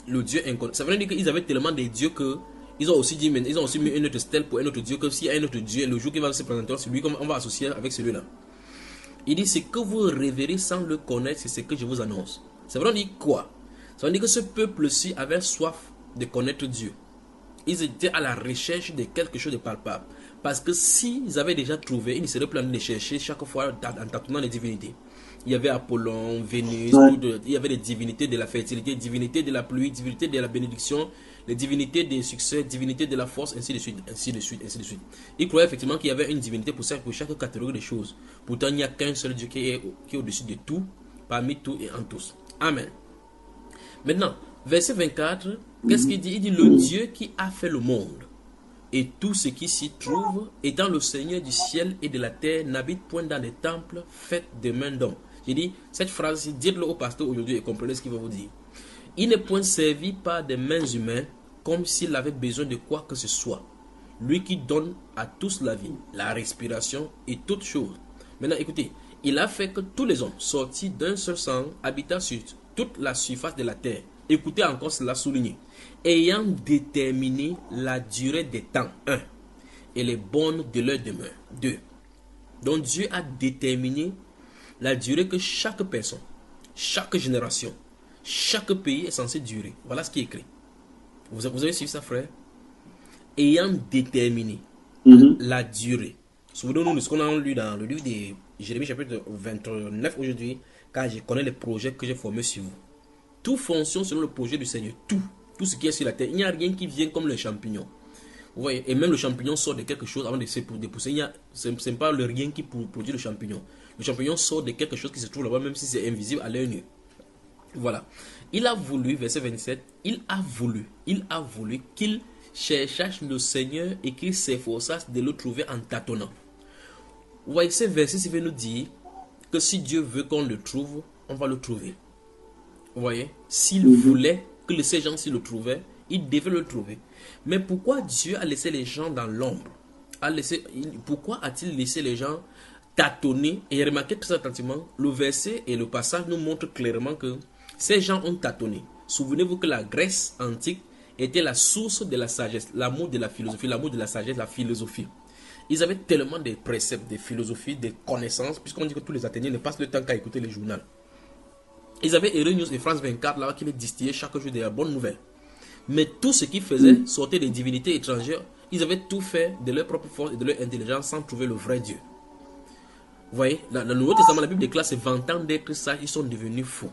Le Dieu inconnu. Ça veut dire qu'ils avaient tellement de dieux que ils ont aussi dit, ils ont aussi mis une autre stèle pour un autre Dieu, que s'il y a un autre Dieu, le jour qui va se présenter, c'est lui qu'on va associer avec celui-là. Il dit, ce que vous révérez sans le connaître, c'est ce que je vous annonce. Ça veut dire quoi? Ça veut dire que ce peuple-ci avait soif de connaître Dieu. Ils étaient à la recherche de quelque chose de palpable. Parce que s'ils avaient déjà trouvé, ils ne seraient plus en train de chercher chaque fois en tâtonnant les divinités. Il y avait Apollon, Vénus, il y avait les divinités de la fertilité, divinités de la pluie, divinités de la bénédiction, les divinités des succès, divinités de la force, ainsi de suite, ainsi de suite, ainsi de suite. Ils croyaient effectivement qu'il y avait une divinité pour chaque catégorie de choses. Pourtant, il n'y a qu'un seul Dieu qui est au-dessus de tout, parmi tout et en tous. Amen. Maintenant, verset 24, qu'est-ce qu'il dit? Il dit, le Dieu qui a fait le monde et tout ce qui s'y trouve, étant le Seigneur du ciel et de la terre, n'habite point dans des temples faits de mains d'hommes. J'ai dit, cette phrase, dites-le au pasteur aujourd'hui et comprenez ce qu'il va vous dire. Il n'est point servi par des mains humaines comme s'il avait besoin de quoi que ce soit. Lui qui donne à tous la vie, la respiration et toutes choses. Maintenant, écoutez, il a fait que tous les hommes sortis d'un seul sang habitant sur toute la surface de la terre. Écoutez encore cela souligné. Ayant déterminé la durée des temps, 1, et les bornes de leur demeure, 2. Donc Dieu a déterminé la durée que chaque personne, chaque génération, chaque pays est censé durer. Voilà ce qui est écrit. Vous avez suivi ça, frère? Ayant déterminé la durée. Souvenons-nous de ce qu'on a lu dans le livre de Jérémie chapitre 29 aujourd'hui, car je connais les projets que j'ai formés sur vous. Tout fonctionne selon le projet du Seigneur. Tout ce qui est sur la terre. Il n'y a rien qui vient comme le champignon. Vous voyez, et même le champignon sort de quelque chose avant de se dépousser. Ce n'est pas le rien qui produit le champignon. Le champignon sort de quelque chose qui se trouve là-bas, même si c'est invisible à l'œil nu. Voilà. Il a voulu, verset 27, il a voulu qu'il cherchasse le Seigneur et qu'il s'efforçasse de le trouver en tâtonnant. Vous voyez, ce verset veut nous dire que si Dieu veut qu'on le trouve, on va le trouver. Vous voyez, s'il voulait que ces gens s'y le trouvaient, il devait le trouver. Mais pourquoi Dieu a laissé les gens dans l'ombre? Pourquoi a-t-il laissé les gens tâtonner? Et remarquez très attentivement, le verset et le passage nous montrent clairement que ces gens ont tâtonné. Souvenez-vous que la Grèce antique était la source de la sagesse, l'amour de la philosophie, l'amour de la sagesse, la philosophie. Ils avaient tellement de préceptes, de philosophies, de connaissances, puisqu'on dit que tous les Athéniens ne passent le temps qu'à écouter les journaux. Ils avaient Erasmus et France 24 là qui les distillaient chaque jour de la bonne nouvelle. Mais tout ce qu'ils faisaient sortait des divinités étrangères. Ils avaient tout fait de leur propre force et de leur intelligence sans trouver le vrai Dieu. Vous voyez, dans le Nouveau Testament, la Bible déclare se vantant d'être sages, ils sont devenus fous.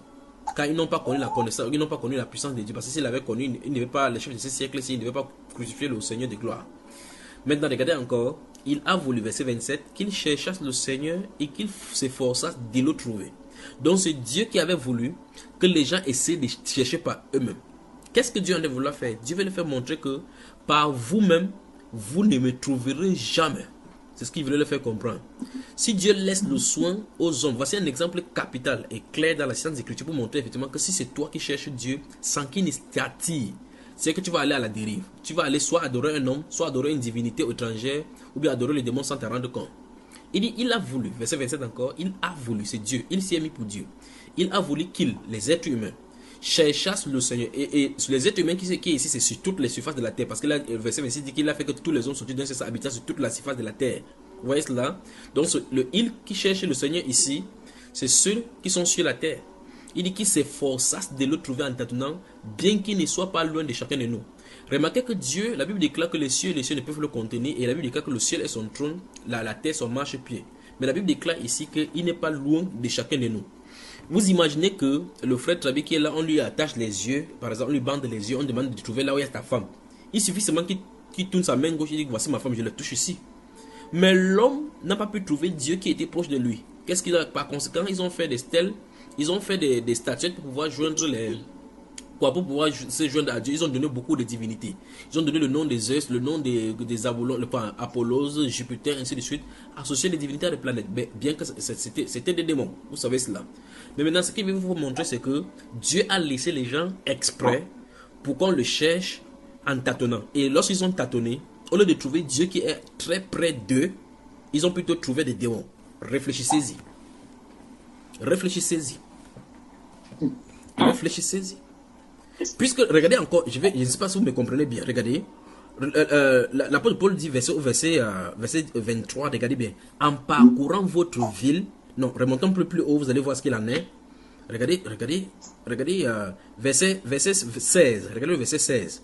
Car ils n'ont pas connu la connaissance, ils n'ont pas connu la puissance de Dieu. Parce que s'ils l'avaient connu, ils ne devaient pas, les chefs de ce siècle, ils ne devaient pas crucifier le Seigneur de gloire. Maintenant, regardez encore, il a voulu, verset 27, qu'il cherchasse le Seigneur et qu'il s'efforçasse de le trouver. Donc c'est Dieu qui avait voulu que les gens essaient de chercher par eux-mêmes. Qu'est-ce que Dieu en a voulu faire? Dieu veut leur faire montrer que par vous-même, vous ne me trouverez jamais. C'est ce qu'il voulait leur faire comprendre. Si Dieu laisse le soin aux hommes, voici un exemple capital et clair dans la science d'écriture pour montrer effectivement que si c'est toi qui cherches Dieu sans qu'il ne t'attire, c'est que tu vas aller à la dérive. Tu vas aller soit adorer un homme, soit adorer une divinité étrangère, ou bien adorer les démons sans te rendre compte. Il dit, il a voulu, verset 27 encore, il a voulu, c'est Dieu, il s'y est mis pour Dieu. Il a voulu qu'il, les êtres humains, cherchassent le Seigneur. Et les êtres humains qui est ici, c'est sur toutes les surfaces de la terre. Parce que là, le verset 26 dit qu'il a fait que tous les hommes sortis d'un seul habitat sur toute la surface de la terre. Vous voyez cela? Donc, le il qui cherche le Seigneur ici, c'est ceux qui sont sur la terre. Il dit qu'ils s'efforçassent de le trouver en tâtonnant, bien qu'il ne soit pas loin de chacun de nous. Remarquez que Dieu, la Bible déclare que les cieux ne peuvent le contenir, et la Bible déclare que le ciel est son trône, la terre son marchepied. Mais la Bible déclare ici qu'il n'est pas loin de chacun de nous. Vous imaginez que le frère Trabi qui est là, on lui attache les yeux, par exemple, on lui bande les yeux, on demande de trouver là où il y a ta femme. Il suffit seulement qu'il tourne sa main gauche et dit voici ma femme, je la touche ici. Mais l'homme n'a pas pu trouver Dieu qui était proche de lui. Qu'est-ce qu'il a? Par conséquent, ils ont fait des stèles, ils ont fait des statuettes pour pouvoir joindre pour pouvoir se joindre à Dieu. Ils ont donné beaucoup de divinités. Ils ont donné le nom des Zeus, le nom des Apollos, Jupiter, ainsi de suite, associé les divinités à des planètes. Bien que c'était des démons, vous savez cela. Mais maintenant, ce qu'il veut vous montrer, c'est que Dieu a laissé les gens exprès pour qu'on le cherche en tâtonnant. Et lorsqu'ils ont tâtonné, au lieu de trouver Dieu qui est très près d'eux, ils ont plutôt trouvé des démons. Réfléchissez-y. Réfléchissez-y. Réfléchissez-y. Puisque, regardez encore, je ne sais pas si vous me comprenez bien, regardez. L'apôtre Paul dit, verset 23, regardez bien. En parcourant votre ville, non, remontons plus haut, vous allez voir ce qu'il en est. Regardez, verset 16, regardez le verset 16.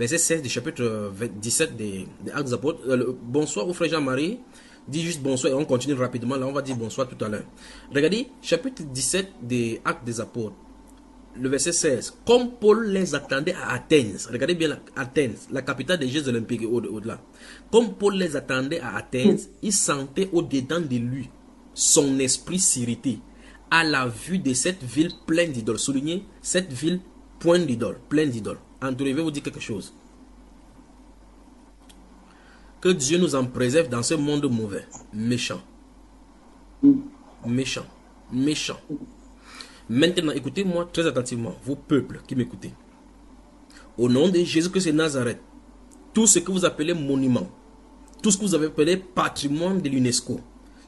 verset 16 du chapitre 17 des Actes des Apôtres. Bonsoir au frère Jean-Marie. Dis juste bonsoir et on continue rapidement. Là, on va dire bonsoir tout à l'heure. Regardez, chapitre 17 des Actes des Apôtres. Le verset 16. Comme Paul les attendait à Athènes. Regardez bien Athènes, la capitale des Jeux olympiques et au-delà. Comme Paul les attendait à Athènes, il sentait au-dedans de lui son esprit s'irriter à la vue de cette ville pleine d'idoles. Soulignez, cette ville pleine d'idoles. Pleine d'idoles. André, je vais vous dire quelque chose. Que Dieu nous en préserve dans ce monde mauvais, méchant. Méchant. Méchant. Maintenant, écoutez-moi très attentivement, vos peuples qui m'écoutez. Au nom de Jésus-Christ de Nazareth, tout ce que vous appelez monument, tout ce que vous avez appelé patrimoine de l'UNESCO,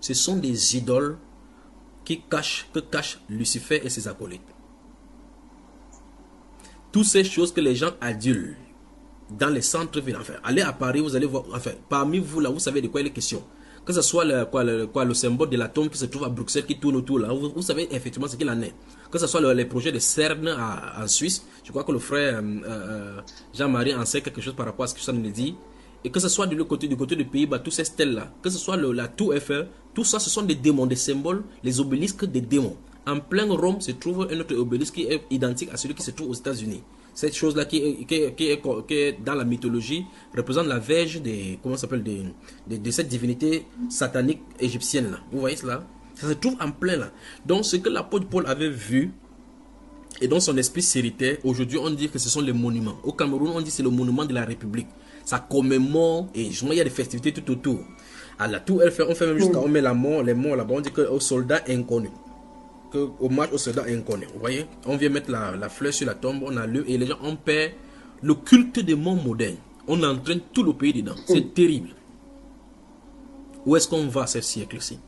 ce sont des idoles que cachent Lucifer et ses acolytes. Toutes ces choses que les gens adulent dans les centres-villes, enfin, allez à Paris, vous allez voir, enfin, parmi vous là, vous savez de quoi il est question. Que ce soit le symbole de l'atome qui se trouve à Bruxelles, qui tourne autour là, vous savez effectivement ce qu'il en est. Que ce soit les projets de CERN en Suisse, je crois que le frère Jean-Marie en sait quelque chose par rapport à ce que ça nous dit. Et que ce soit du côté du Pays-Bas, toutes ces stèles là, que ce soit la tour Eiffel, tout ça ce sont des démons, des symboles, les obélisques des démons. En plein Rome se trouve un autre obélisque qui est identique à celui qui se trouve aux États-Unis. Cette chose-là qui est dans la mythologie représente la verge comment s'appelle, de cette divinité satanique égyptienne là. Vous voyez cela? Ça se trouve en plein là. Donc ce que l'apôtre Paul avait vu et dont son esprit s'irritait, aujourd'hui on dit que ce sont les monuments. Au Cameroun on dit que c'est le monument de la République. Ça commémore et justement il y a des festivités tout autour. À la tour Eiffel, on fait même jusqu'à on met les morts là-bas, on dit qu'aux soldats inconnus. Hommage aux soldats inconnus. Vous voyez, on vient mettre la fleur sur la tombe, on a lu et les gens on perd le culte des morts modernes. On entraîne tout le pays dedans. C'est terrible. Où est-ce qu'on va ce siècle-ci?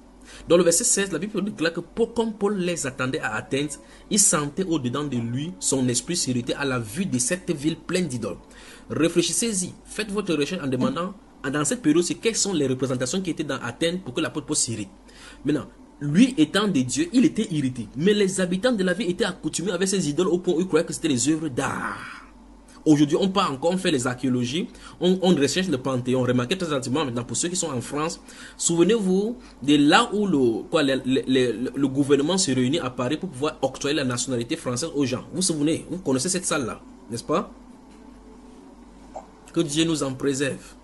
Dans le verset 16, la Bible déclare que comme Paul les attendait à Athènes, il sentait au-dedans de lui son esprit s'irriter à la vue de cette ville pleine d'idoles. Réfléchissez-y, faites votre recherche en demandant dans cette période, quelles sont les représentations qui étaient dans Athènes pour que l'apôtre Paul s'irrite. Maintenant, lui étant des dieux, il était irrité. Mais les habitants de la ville étaient accoutumés avec ces idoles au point où ils croyaient que c'était les œuvres d'art. Aujourd'hui, on part encore, on fait les archéologies, on recherche le Panthéon. Remarquez très attentivement maintenant pour ceux qui sont en France, souvenez-vous de là où le gouvernement se réunit à Paris pour pouvoir octroyer la nationalité française aux gens. Vous vous souvenez, vous connaissez cette salle-là, n'est-ce pas? Que Dieu nous en préserve.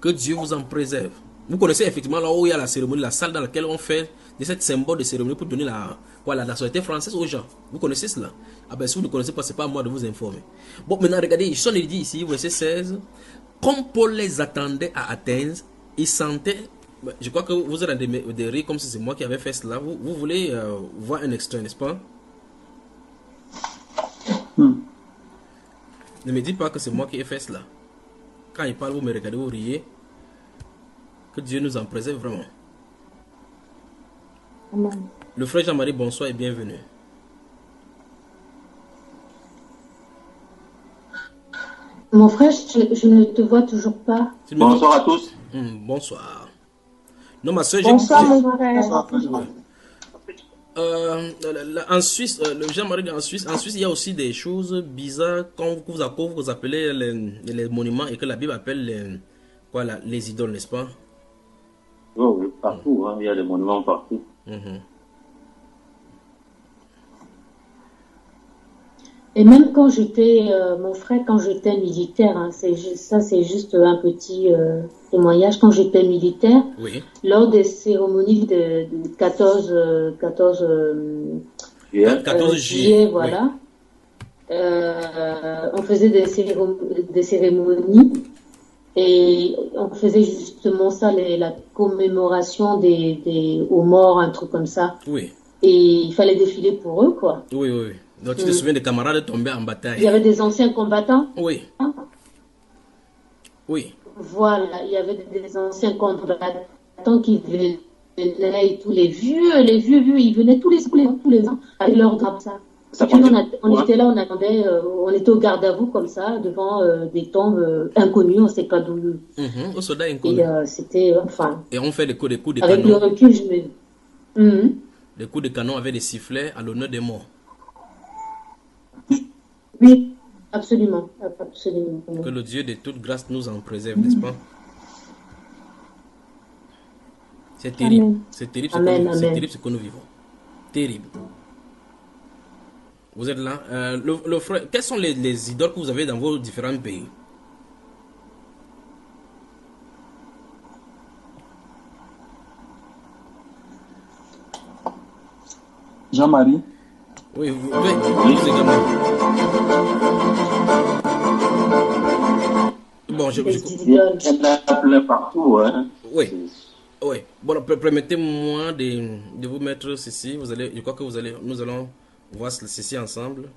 Que Dieu vous en préserve. Vous connaissez effectivement là où il y a la cérémonie, la salle dans laquelle on fait de cette symbole de cérémonie pour donner la nationalité française aux gens. Vous connaissez cela? Ah ben si vous ne connaissez pas, c'est pas à moi de vous informer. Bon, maintenant regardez, Jean il dit ici, verset 16, comme Paul les attendait à Athènes, il sentait, je crois que vous êtes en de rire comme si c'est moi qui avais fait cela. Vous voulez voir un extrait, n'est-ce pas? Ne me dites pas que c'est moi qui ai fait cela. Quand il parle, vous me regardez, vous riez. Que Dieu nous en préserve vraiment. Amen. Le frère Jean-Marie, bonsoir et bienvenue. Mon frère, je ne te vois toujours pas. Bonsoir à tous. Bonsoir. Non, ma soeur, Bonsoir, mon frère. en Suisse, le Jean-Marie en Suisse, il y a aussi des choses bizarres quand vous appelez les monuments et que la Bible appelle les idoles, n'est-ce pas? Oh, oui, partout, hein, il y a des monuments partout. Et même quand j'étais, mon frère, quand j'étais militaire, hein, c'est juste un petit témoignage. Quand j'étais militaire, oui, lors des cérémonies de 14 juillet, voilà, oui. On faisait des cérémonies et on faisait justement ça, la commémoration aux morts, un truc comme ça. Oui. Et il fallait défiler pour eux, quoi. Oui, oui, oui. Donc tu te souviens des camarades tombés en bataille? Il y avait des anciens combattants. Oui. Oui. Voilà, il y avait des anciens combattants qui venaient, et tous les vieux, ils venaient tous les ans avec leur drap. On était là, on attendait, on était au garde à vous comme ça, devant des tombes inconnues, on ne sait pas d'où. Aux soldats inconnus. Et c'était, enfin. Et on fait des coups de canon. Avec le recul, je me. Les coups de canon avec des sifflets à l'honneur des morts. Oui. Absolument, absolument. Que le Dieu de toute grâce nous en préserve, n'est-ce pas? C'est terrible. Amen. C'est terrible, Amen, c'est amen. terrible ce que nous vivons. Terrible. Vous êtes là. Le frère, quelles sont les idoles que vous avez dans vos différents pays? Jean-Marie. Oui, vous également. Bon, Il y en a plein partout, hein. oui. Oui. Bon, permettez-moi de vous mettre ceci. Vous allez, je crois que nous allons voir ceci ensemble.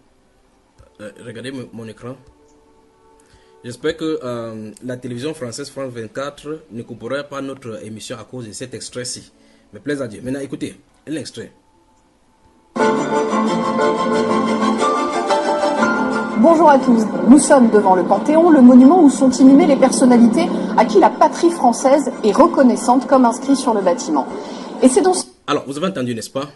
Regardez mon écran. J'espère que la télévision française France 24 ne coupera pas notre émission à cause de cet extrait-ci. Mais plaise à Dieu. Maintenant, écoutez, un extrait. Bonjour à tous, nous sommes devant le Panthéon, le monument où sont inhumées les personnalités à qui la patrie française est reconnaissante comme inscrit sur le bâtiment. Et c'est donc... Alors, vous avez entendu, n'est-ce pas?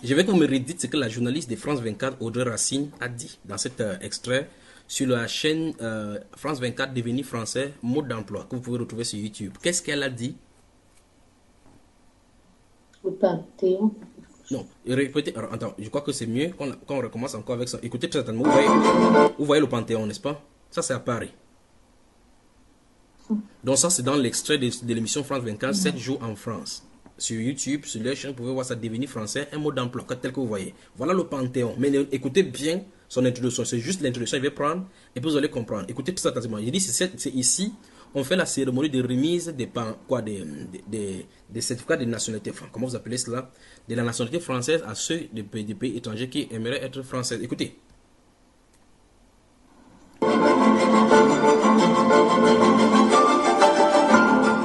Je vais que vous me redites ce que la journaliste de France 24, Audrey Racine, a dit dans cet extrait sur la chaîne France 24 Devenir français, mode d'emploi, que vous pouvez retrouver sur YouTube. Qu'est-ce qu'elle a dit? Le Panthéon. Non, répétez, alors, attends, je crois que c'est mieux qu'on recommence encore avec ça. Écoutez très attentivement, vous voyez le Panthéon, n'est-ce pas? Ça, c'est à Paris. Donc ça, c'est dans l'extrait de l'émission France 24, 7 jours en France. Sur YouTube, sur les chaînes, vous pouvez voir ça, Devenir français, un mot d'emploi, tel que vous voyez. Voilà le Panthéon. Mais écoutez bien son introduction. C'est juste l'introduction, je vais prendre, et puis vous allez comprendre. Écoutez très attentivement. Il dit, c'est ici, on fait la cérémonie de remise des certificats de nationalité, comment vous appelez cela, de la nationalité française à ceux des pays étrangers qui aimeraient être français. Écoutez.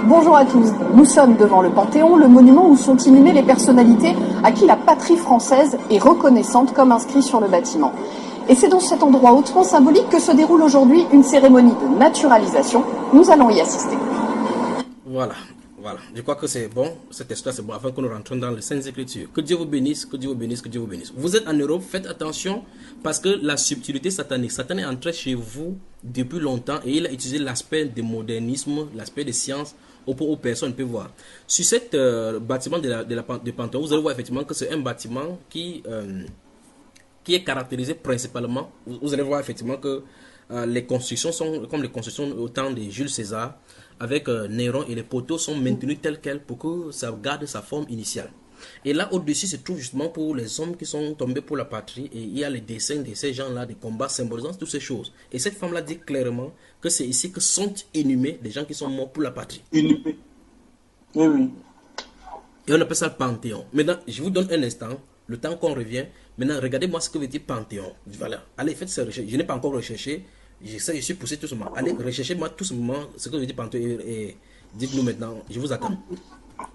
Bonjour à tous, nous sommes devant le Panthéon, le monument où sont inhumées les personnalités à qui la patrie française est reconnaissante comme inscrit sur le bâtiment. Et c'est dans cet endroit hautement symbolique que se déroule aujourd'hui une cérémonie de naturalisation. Nous allons y assister. Voilà, voilà. Je crois que c'est bon, cette histoire c'est bon, afin que nous rentrons dans les Saintes Écritures. Que Dieu vous bénisse, que Dieu vous bénisse, que Dieu vous bénisse. Vous êtes en Europe, faites attention, parce que la subtilité satanique, Satan est entré chez vous depuis longtemps et il a utilisé l'aspect de modernisme, l'aspect de science, où personne ne peut voir. Sur cet bâtiment de Panthéon, vous allez voir effectivement que c'est un bâtiment qui est caractérisé principalement, vous allez voir effectivement que les constructions sont comme les constructions au temps de Jules César, avec Néron, et les poteaux sont maintenus tels quels pour que ça garde sa forme initiale. Et là au-dessus se trouve justement pour les hommes qui sont tombés pour la patrie, et il y a les dessins de ces gens-là, des combats symbolisant toutes ces choses. Et cette femme-là dit clairement que c'est ici que sont inhumés les gens qui sont morts pour la patrie. Inhumés. Oui, oui. Et on appelle ça le Panthéon. Maintenant, je vous donne un instant, le temps qu'on revient. Maintenant, regardez-moi ce que veut dire Panthéon. Voilà. Allez, faites cette recherche. Je n'ai pas encore recherché. Je suis poussé tout ce moment. Allez, recherchez-moi tout ce moment ce que veut dire Panthéon et dites-nous maintenant. Je vous attends.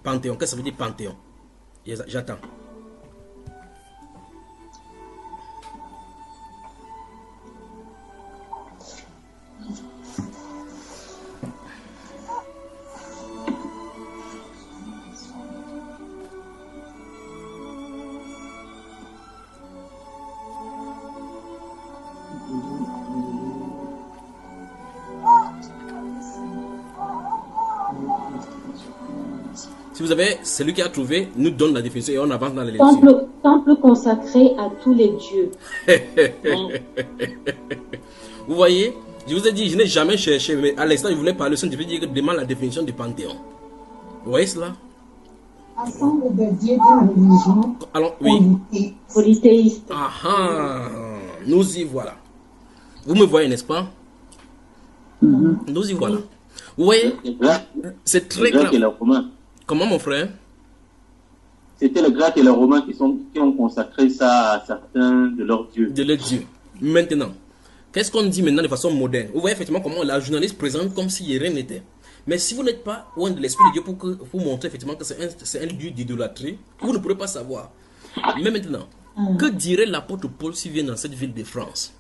Panthéon. Qu'est-ce que ça veut dire Panthéon? J'attends. Si vous avez celui qui a trouvé, nous donne la définition et on avance dans les lectures. Temple consacré à tous les dieux. Vous voyez, je vous ai dit, je n'ai jamais cherché, mais à l'instant, je voulais parler, je veux dire que demande la définition du Panthéon. Vous voyez cela? Ensemble de dieux de religion. Alors, oui. Polythéiste. Ah, nous y voilà. Vous me voyez, n'est-ce pas? Nous y voilà. Vous voyez, c'est très grave. Comment, mon frère? C'était les Grecs et les Romains qui ont consacré ça à certains de leurs dieux. De leurs dieux. Maintenant, qu'est-ce qu'on dit maintenant de façon moderne? Vous voyez effectivement comment la journaliste présente comme si rien n'était. Mais si vous n'êtes pas loin de l'Esprit de Dieu pour montrer effectivement que c'est un lieu d'idolâtrie, vous ne pourrez pas savoir. Mais maintenant, que dirait l'apôtre Paul s'il vient dans cette ville de France?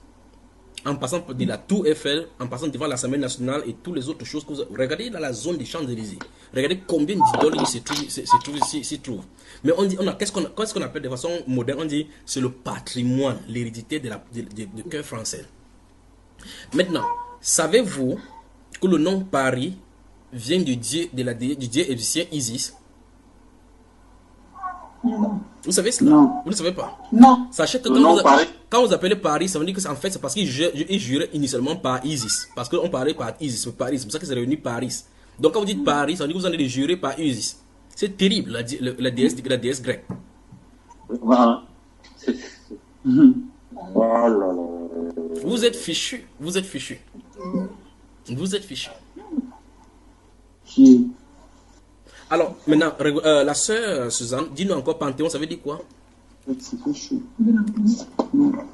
en passant de la Tour Eiffel, en passant devant l'Assemblée nationale et toutes les autres choses que vous regardez dans la zone des Champs-Élysées. Regardez combien d'idoles il s'y trouve. Mais on dit, qu'est-ce qu'on appelle de façon moderne, on dit c'est le patrimoine, l'hérédité de cœur français. Maintenant, savez-vous que le nom Paris vient du dieu égyptien Isis? Vous savez cela? Non. Vous ne savez pas? Non. Sachez que Paris. quand vous appelez Paris, ça veut dire que en fait c'est parce qu'il jurait initialement par Isis. Parce qu'on parlait par Isis, Paris. C'est pour ça que c'est réuni Paris. Donc quand vous dites Paris, ça veut dire que vous allez jurer par Isis. C'est terrible, la déesse grecque. Voilà. Voilà. Vous êtes fichu. Vous êtes fichu. Vous êtes fichu. Qui? Alors, maintenant, la sœur Suzanne, dis-nous encore Panthéon, ça veut dire quoi?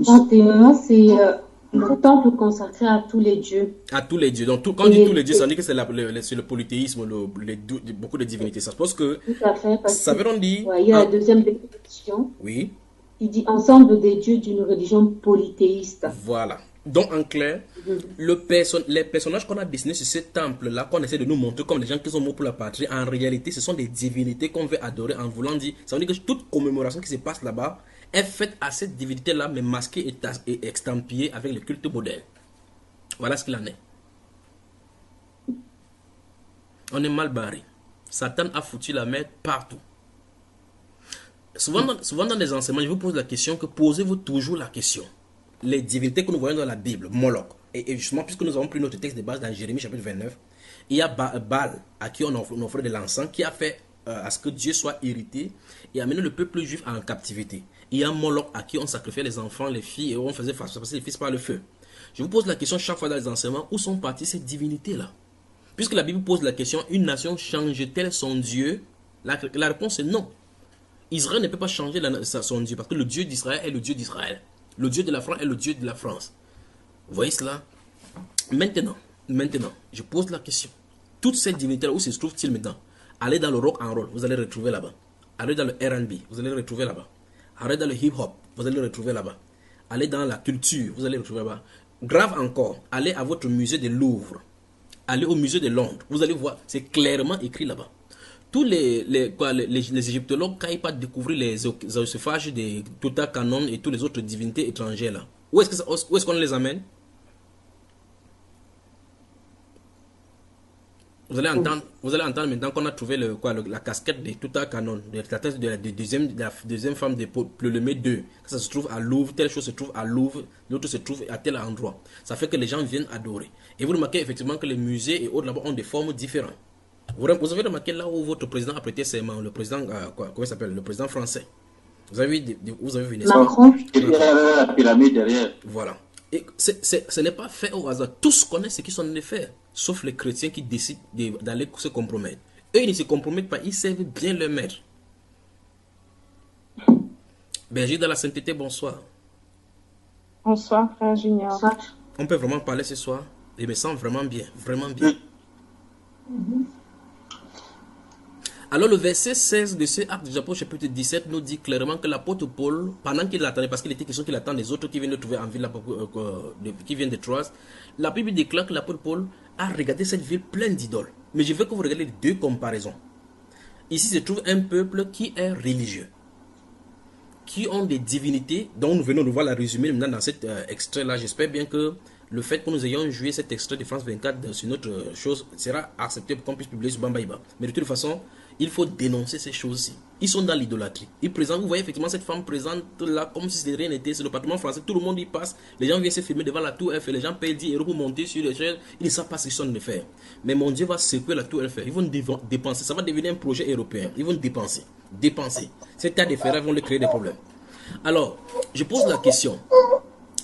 Panthéon, c'est le temple consacré à tous les dieux. À tous les dieux. Donc, quand on dit tous les dieux, ça veut dire que c'est le polythéisme, beaucoup de divinités. Ça se pose que. Tout à fait. Parce ça veut dire. Ouais, il y a la deuxième définition. Oui. Il dit ensemble des dieux d'une religion polythéiste. Voilà. Donc, en clair, les personnages qu'on a dessinés sur ce temple-là, qu'on essaie de nous montrer comme les gens qui sont morts pour la patrie, en réalité, ce sont des divinités qu'on veut adorer en voulant dire. Ça veut dire que toute commémoration qui se passe là-bas est faite à cette divinité-là, mais masquée et extampillée avec le culte moderne. Voilà ce qu'il en est. On est mal barré. Satan a foutu la merde partout. Souvent dans les enseignements, je vous pose la question que posez-vous toujours la question. Les divinités que nous voyons dans la Bible, Moloch, et justement, puisque nous avons pris notre texte de base dans Jérémie chapitre 29, il y a Baal, à qui on offrait de l'encens, qui a fait à ce que Dieu soit irrité et amené le peuple juif en captivité. Il y a Moloch, à qui on sacrifiait les enfants, les filles, et on faisait passer les fils par le feu. Je vous pose la question chaque fois dans les enseignements, où sont parties ces divinités-là? Puisque la Bible pose la question, une nation change-t-elle son Dieu? La réponse est non. Israël ne peut pas changer son Dieu, parce que le Dieu d'Israël est le Dieu d'Israël. Le Dieu de la France est le Dieu de la France. Vous voyez cela? Maintenant, je pose la question. Toutes ces divinités-là, où se trouvent-ils maintenant? Allez dans le rock and roll, vous allez le retrouver là-bas. Allez dans le R&B, vous allez le retrouver là-bas. Allez dans le hip-hop, vous allez le retrouver là-bas. Allez dans la culture, vous allez le retrouver là-bas. Grave encore, allez à votre musée de Louvre. Allez au musée de Londres, vous allez voir, c'est clairement écrit là-bas. Tous les égyptologues, quand ils partent découvrir les osophages de Toutankhamon et toutes les autres divinités étrangères là, où est-ce qu'on les amène? Vous allez entendre maintenant qu'on a trouvé la casquette de Toutankhamon, la tête de la deuxième femme de Ptolémée II. Ça se trouve à Louvre, telle chose se trouve à Louvre, l'autre se trouve à tel endroit. Ça fait que les gens viennent adorer. Et vous remarquez effectivement que les musées et autres là-bas ont des formes différentes. Vous avez remarqué là où votre président a prêté serment, le président, comment il s'appelle, le président français. Vous avez vu Macron. La pyramide derrière. Voilà. Et ce n'est pas fait au hasard. Tous connaissent ce qu'ils sont en train de faire, sauf les chrétiens qui décident d'aller se compromettre. Eux, ils ne se compromettent pas, ils servent bien leur maître. Berger de la sainteté, bonsoir. Bonsoir, frère Junior. On peut vraiment parler ce soir. Je me sens vraiment bien, vraiment bien. Alors le verset 16 de ce acte du apôtre chapitre 17 nous dit clairement que l'apôtre Paul, pendant qu'il attendait, parce qu'il était question qu'il attend des autres qui viennent de trouver en ville, qui viennent de Troas, la Bible déclare que l'apôtre Paul a regardé cette ville pleine d'idoles. Mais je veux que vous regardiez les deux comparaisons. Ici se trouve un peuple qui est religieux, qui ont des divinités dont nous venons de voir la résumé maintenant dans cet extrait-là. J'espère bien que le fait que nous ayons joué cet extrait de France 24 sur notre chose sera accepté pour qu'on puisse publier sur Bambaïba. Mais de toute façon, il faut dénoncer ces choses-ci. Ils sont dans l'idolâtrie. Ils présentent, vous voyez effectivement cette femme présente là comme si rien n'était. C'est le patrimoine français. Tout le monde y passe. Les gens viennent se filmer devant la tour Eiffel. Les gens payent 10 € pour monter sur les chaînes. Ils ne savent pas ce qu'ils sont en train de faire. Mais mon Dieu va secouer la tour Eiffel. Ils vont dépenser. Ça va devenir un projet européen. Ils vont dépenser. Ces tas de ferrailles vont leur créer des problèmes. Alors, je pose la question.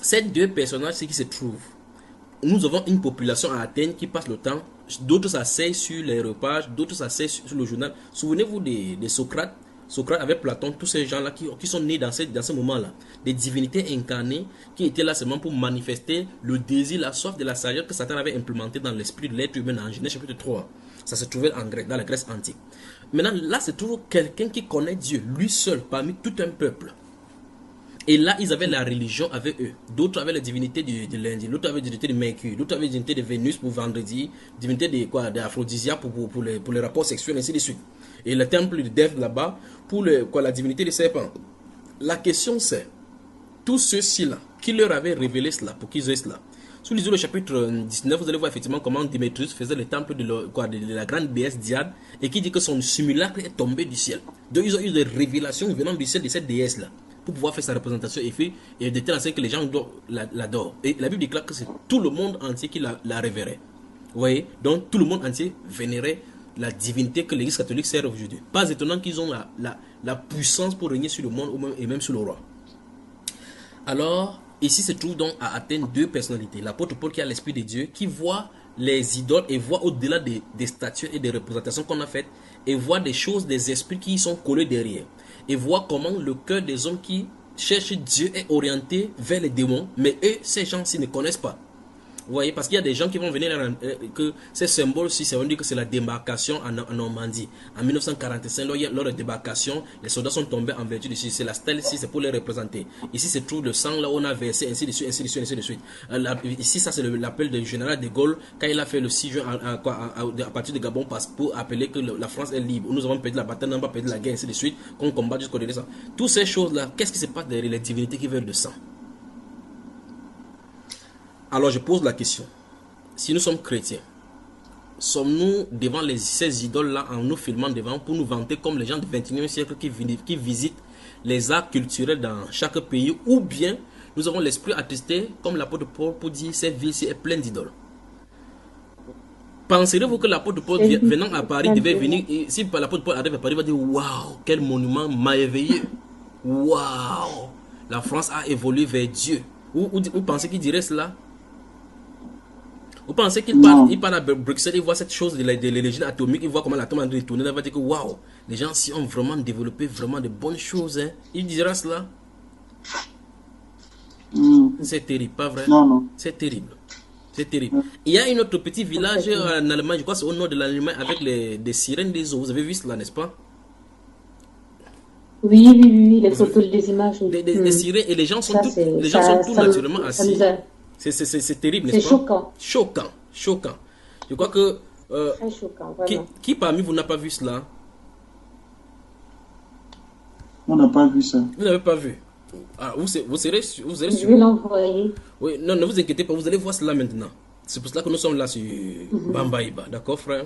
Ces deux personnages, c'est qui se trouvent. Nous avons une population à Athènes qui passe le temps. D'autres s'asseyent sur les repas, d'autres s'asseyent sur le journal. Souvenez-vous de Socrate. Socrate avec Platon, tous ces gens-là qui sont nés dans ce moment-là. Des divinités incarnées qui étaient là seulement pour manifester le désir, la soif de la sagesse que Satan avait implémenté dans l'esprit de l'être humain en Genèse chapitre 3. Ça se trouvait en Grèce, dans la Grèce antique. Maintenant, là se trouve quelqu'un qui connaît Dieu, lui seul, parmi tout un peuple. Et là, ils avaient la religion avec eux. D'autres avaient la divinité de lundi, d'autres avaient la divinité de Mercure, d'autres avaient la divinité de Vénus pour vendredi, divinité d'Aphrodisia pour les rapports sexuels, ainsi de suite. Et le temple de Delphes là-bas pour la divinité des serpents. La question c'est, tous ceux-ci-là, qui leur avaient révélé cela, pour qu'ils aient cela. Sous le chapitre 19, vous allez voir effectivement comment Démétrius faisait le temple de la grande déesse Diane et qui dit que son simulacre est tombé du ciel. Donc ils ont eu des révélations venant du ciel de cette déesse-là pour pouvoir faire sa représentation et de telle sorte que les gens l'adorent. Et la Bible déclare que c'est tout le monde entier qui la révérait. Vous voyez? Donc tout le monde entier vénérait la divinité que l'Église catholique sert aujourd'hui. Pas étonnant qu'ils ont la puissance pour régner sur le monde et même sur le roi. Alors, ici se trouvent donc à Athènes deux personnalités. L'apôtre Paul qui a l'Esprit de Dieu, qui voit les idoles et voit au-delà des statues et des représentations qu'on a faites et voit des choses, des esprits qui y sont collés derrière. Et voit comment le cœur des hommes qui cherchent Dieu est orienté vers les démons, mais eux, ces gens-ci ne connaissent pas. Vous voyez, parce qu'il y a des gens qui vont venir que ces symboles-ci, ça veut dire que c'est la débarcation en Normandie. En 1945, lors de la débarcation, les soldats sont tombés en vertu de ceci. C'est la stèle ici, c'est pour les représenter. Ici se trouve le sang, là où on a versé, ainsi de suite, ainsi de suite, ainsi de suite. Ici, ça c'est l'appel du général de Gaulle, quand il a fait le 6 juin à partir de Gabon, pour appeler que la France est libre. Nous avons perdu la bataille, nous n'avons pas perdu la guerre, ainsi de suite, qu'on combat jusqu'au dernier sang. Toutes ces choses-là, qu'est-ce qui se passe derrière les divinités qui veulent le sang? Alors je pose la question, si nous sommes chrétiens, sommes-nous devant ces idoles-là en nous filmant devant pour nous vanter comme les gens du 21e siècle qui visitent les arts culturels dans chaque pays, ou bien nous avons l'esprit attristé comme l'apôtre Paul pour dire cette ville-ci est pleine d'idoles? Penserez-vous que l'apôtre Paul venant à Paris devait venir, et si l'apôtre Paul arrive à Paris, il va dire waouh, quel monument merveilleux, waouh, la France a évolué vers Dieu. Vous pensez qu'il dirait cela? Vous pensez qu'il parle à Bruxelles, il voit cette chose de l'énergie atomique, il voit comment l'atome est en train de tourner, il va dire que waouh, les gens si ont vraiment développé vraiment de bonnes choses. Hein. Il dira cela. C'est terrible, pas vrai? Non. C'est terrible. C'est terrible. Il y a un autre petit village en Allemagne, je crois que c'est au nord de l'Allemagne, avec des sirènes des eaux. Vous avez vu cela, n'est-ce pas? Oui, les photos, les images. Des sirènes, et les gens sont tous naturellement assis. C'est terrible, n'est-ce pas? Choquant. Je crois que... très choquant, vraiment. Qui parmi vous n'a pas vu cela? On n'a pas vu ça. Vous n'avez pas vu? Ah, vous serez sûr. Je vais l'envoyer. Oui, non, ne vous inquiétez pas, vous allez voir cela maintenant. C'est pour cela que nous sommes là sur Bambaïba, d'accord, frère?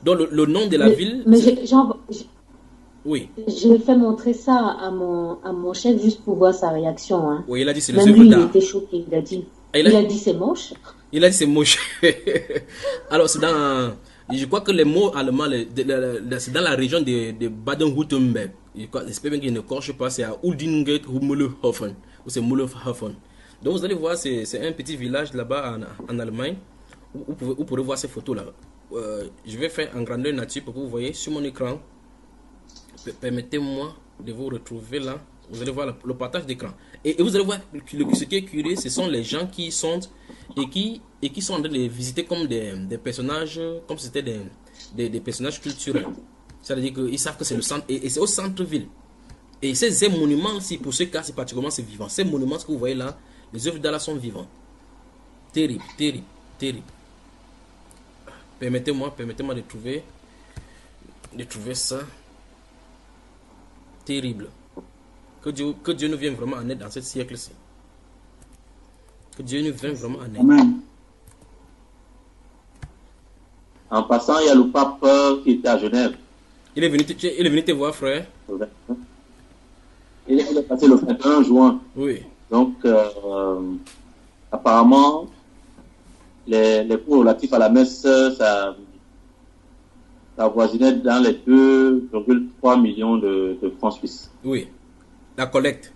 Donc, le nom de la ville... Mais oui. Je fais montrer ça à mon chef juste pour voir sa réaction. Hein. Oui, il a dit c'est le Même œuvre lui, d'art. il était choqué. Il a dit c'est moche. Il a dit c'est moche. Alors, c'est dans... Je crois que les mots allemands, c'est dans la région de Baden-Württemberg. J'espère bien qu'il ne corche pas. C'est à Uldingen ou Mühlehofen. Ou c'est Mühlehofen. Donc, vous allez voir, c'est un petit village là-bas en Allemagne. Vous pourrez voir ces photos-là. Je vais faire en grandeur nature pour que vous voyez sur mon écran. Permettez-moi de vous retrouver là. Vous allez voir le partage d'écran. Et vous allez voir ce qui est curieux, ce sont les gens qui sont et qui sont en train de les visiter comme des personnages, comme si c'était des personnages culturels. C'est-à-dire qu'ils savent que c'est le centre, et c'est au centre-ville. Et ces monuments-ci, pour ce cas, c'est particulièrement c'est vivant. Ces monuments que vous voyez là, les œuvres d'art sont vivants. Terrible. Permettez-moi de trouver ça. Terrible. Que Dieu nous vienne vraiment en aide dans ce siècle-ci. Que Dieu nous vienne vraiment en aide. Amen. En passant, il y a le pape qui était à Genève. Il est venu te voir, frère. Il est passé le 21 juin. Oui. Donc, apparemment, les coûts relatifs à la messe, ça avoisinait dans les 2,3 millions de francs suisses. Oui, la collecte.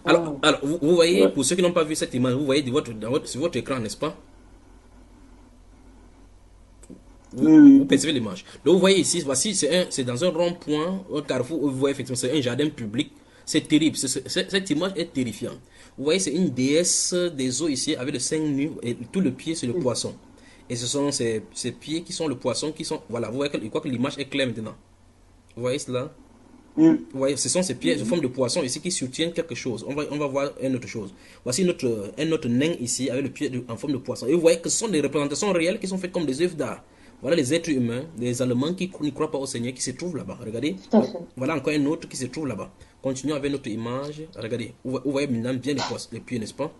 Alors vous voyez, pour ceux qui n'ont pas vu cette image, vous voyez sur votre écran, n'est-ce pas? Vous percevez l'image. Donc vous voyez ici, voici, c'est dans un rond-point, un carrefour, où vous voyez effectivement, c'est un jardin public. C'est terrible, cette image est terrifiante. Vous voyez, c'est une déesse des eaux ici, avec le sein nu, et tout le pied, c'est le poisson. Et ce sont ces pieds qui sont le poisson, qui sont... Voilà, vous voyez, je crois que l'image est claire maintenant. Vous voyez cela? Vous voyez, ce sont ces pièges de forme de poisson ici qui soutiennent quelque chose. On va voir une autre chose. Voici un autre nain ici avec le pied en forme de poisson. Et vous voyez que ce sont des représentations réelles qui sont faites comme des œuvres d'art. Voilà les êtres humains, les Allemands qui ne croient pas au Seigneur, qui se trouvent là-bas. Regardez. Voilà encore un autre qui se trouve là-bas. Continuons avec notre image. Regardez. Vous voyez maintenant bien les pieds, n'est-ce pas?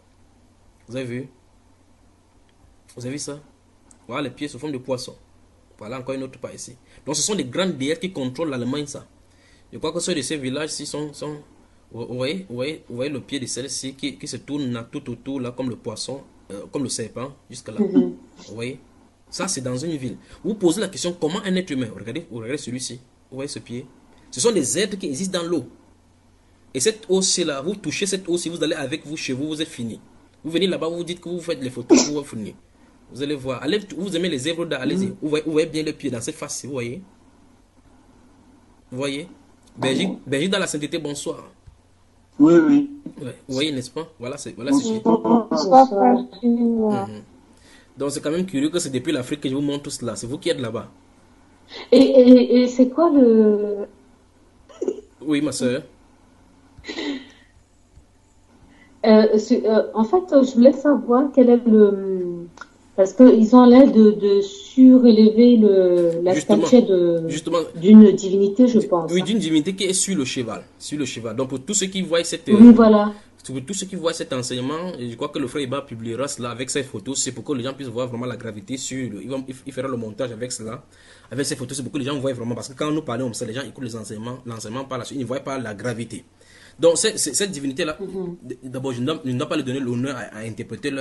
Vous avez vu? Vous avez vu ça? Voilà les pieds sous forme de poisson. Voilà encore une autre part ici. Donc ce sont des grandes déesses qui contrôlent l'Allemagne, ça. Je crois que ceux de ces villages-ci sont vous voyez le pied de celle-ci qui se tourne tout autour, là, comme le poisson, comme le serpent, jusque là. Vous voyez? Ça, c'est dans une ville. Vous posez la question, comment un être humain, regardez celui-ci, vous voyez ce pied? Ce sont des êtres qui existent dans l'eau. Et cette eau-ci-là, vous touchez cette eau-ci, vous allez avec vous chez vous, vous êtes fini. Vous venez là-bas, vous dites que vous faites les photos, vous finissez. Vous allez voir. Allez, vous aimez les œuvres d'art, allez-y. Vous voyez bien le pied dans cette face-ci, vous voyez? Vous voyez? Belgique dans la sainteté, bonsoir. Oui, oui. Ouais, vous voyez, n'est-ce pas? Voilà ce pied. Donc c'est quand même curieux que c'est depuis l'Afrique que je vous montre tout cela. C'est vous qui êtes là-bas. Et c'est quoi le... Oui, ma soeur. En fait, je voulais savoir quel est le... Parce qu'ils ont l'air de surélever la statue d'une divinité, je pense. Oui, d'une divinité qui est sur le cheval. Sur le cheval. Donc pour tous ceux qui voient cette... Oui, voilà. Pour tous ceux qui voient cet enseignement, je crois que le frère Iba publiera cela avec ces photos. C'est pour que les gens puissent voir vraiment la gravité sur... Il fera le montage avec cela. Avec ces photos, c'est pour que les gens voient vraiment. Parce que quand nous parlons comme ça, les gens écoutent les enseignements. L'enseignement par la suite, ils ne voient pas la gravité. Donc cette divinité-là, d'abord je ne dois pas lui donner l'honneur à interpréter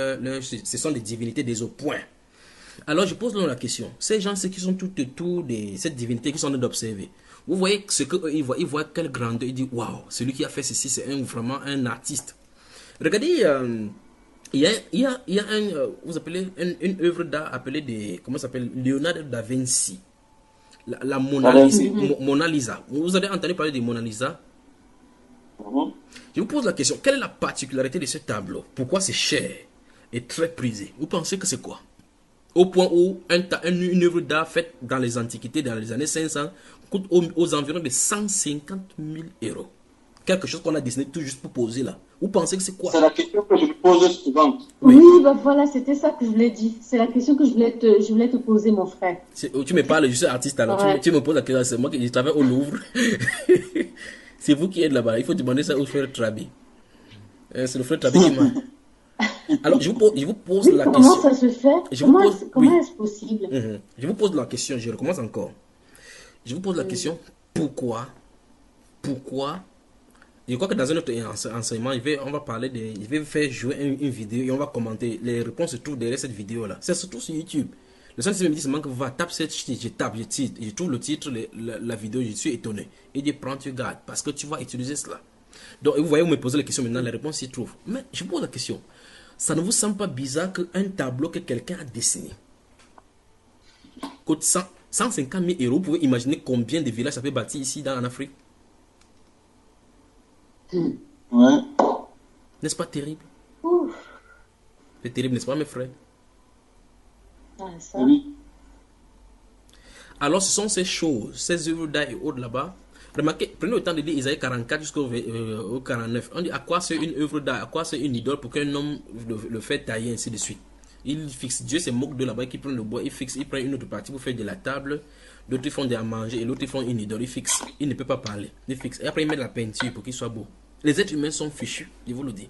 ce sont des divinités des eaux, point. Alors je pose la question, ces gens qui sont tout autour de cette divinité qui sont en train d'observer, vous voyez ce qu'ils voient, ils voient quelle grandeur, ils disent waouh, celui qui a fait ceci c'est vraiment un artiste. Regardez, il y a vous appelez une œuvre d'art appelée comment ça s'appelle, Leonardo da Vinci, la Mona Lisa. Vous avez entendu parler de Mona Lisa? Je vous pose la question, quelle est la particularité de ce tableau? Pourquoi c'est cher et très prisé? Vous pensez que c'est quoi? Au point où une œuvre d'art faite dans les antiquités, dans les années 500, coûte aux environs de 150 000 €. Quelque chose qu'on a dessiné tout juste pour poser là. Vous pensez que c'est quoi? C'est la question que je me pose souvent. Oui, bah voilà, c'était ça que je voulais dire. C'est la question que je voulais te poser, mon frère. Tu me parles, je suis artiste alors. Ouais. Tu me poses la question, c'est moi qui travaille au Louvre. C'est vous qui êtes là-bas. Il faut demander ça au frère Trabi. C'est le frère Trabi qui m'a... Alors, je vous pose la question. Comment ça se fait? Comment est-ce possible? Je vous pose la question, je recommence encore. Je vous pose la question, pourquoi? Je crois que dans un autre enseignement, on va parler je vais faire jouer une vidéo et on va commenter. Les réponses se trouvent derrière cette vidéo-là. C'est surtout sur YouTube. Le Saint-Esprit me dit seulement que va taper cette titre, je trouve le titre, la vidéo, je suis étonné. Il dit prends, tu gardes, parce que tu vas utiliser cela. Donc vous voyez, vous me posez la question maintenant, les réponses s'y trouvent. Mais je vous pose la question, ça ne vous semble pas bizarre qu'un tableau que quelqu'un a dessiné coûte 150 000 €? Vous pouvez imaginer combien de villages ça peut bâtir ici en Afrique? Ouais. N'est-ce pas terrible? Ouf. C'est terrible, n'est-ce pas mes frères? Ça. Oui. Alors ce sont ces choses, ces œuvres d'art et autres là-bas. Remarquez, prenez le temps de lire Isaïe 44 jusqu'au 49. On dit à quoi c'est une œuvre d'art, à quoi c'est une idole pour qu'un homme le fait tailler, ainsi de suite. Il fixe, Dieu se moque de là-bas, qui prend le bois, il prend une autre partie pour faire de la table, d'autres ils font des à manger et l'autre ils font une idole, il fixe, il ne peut pas parler, il fixe. Et après il met de la peinture pour qu'il soit beau. Les êtres humains sont fichus, je vous le dis.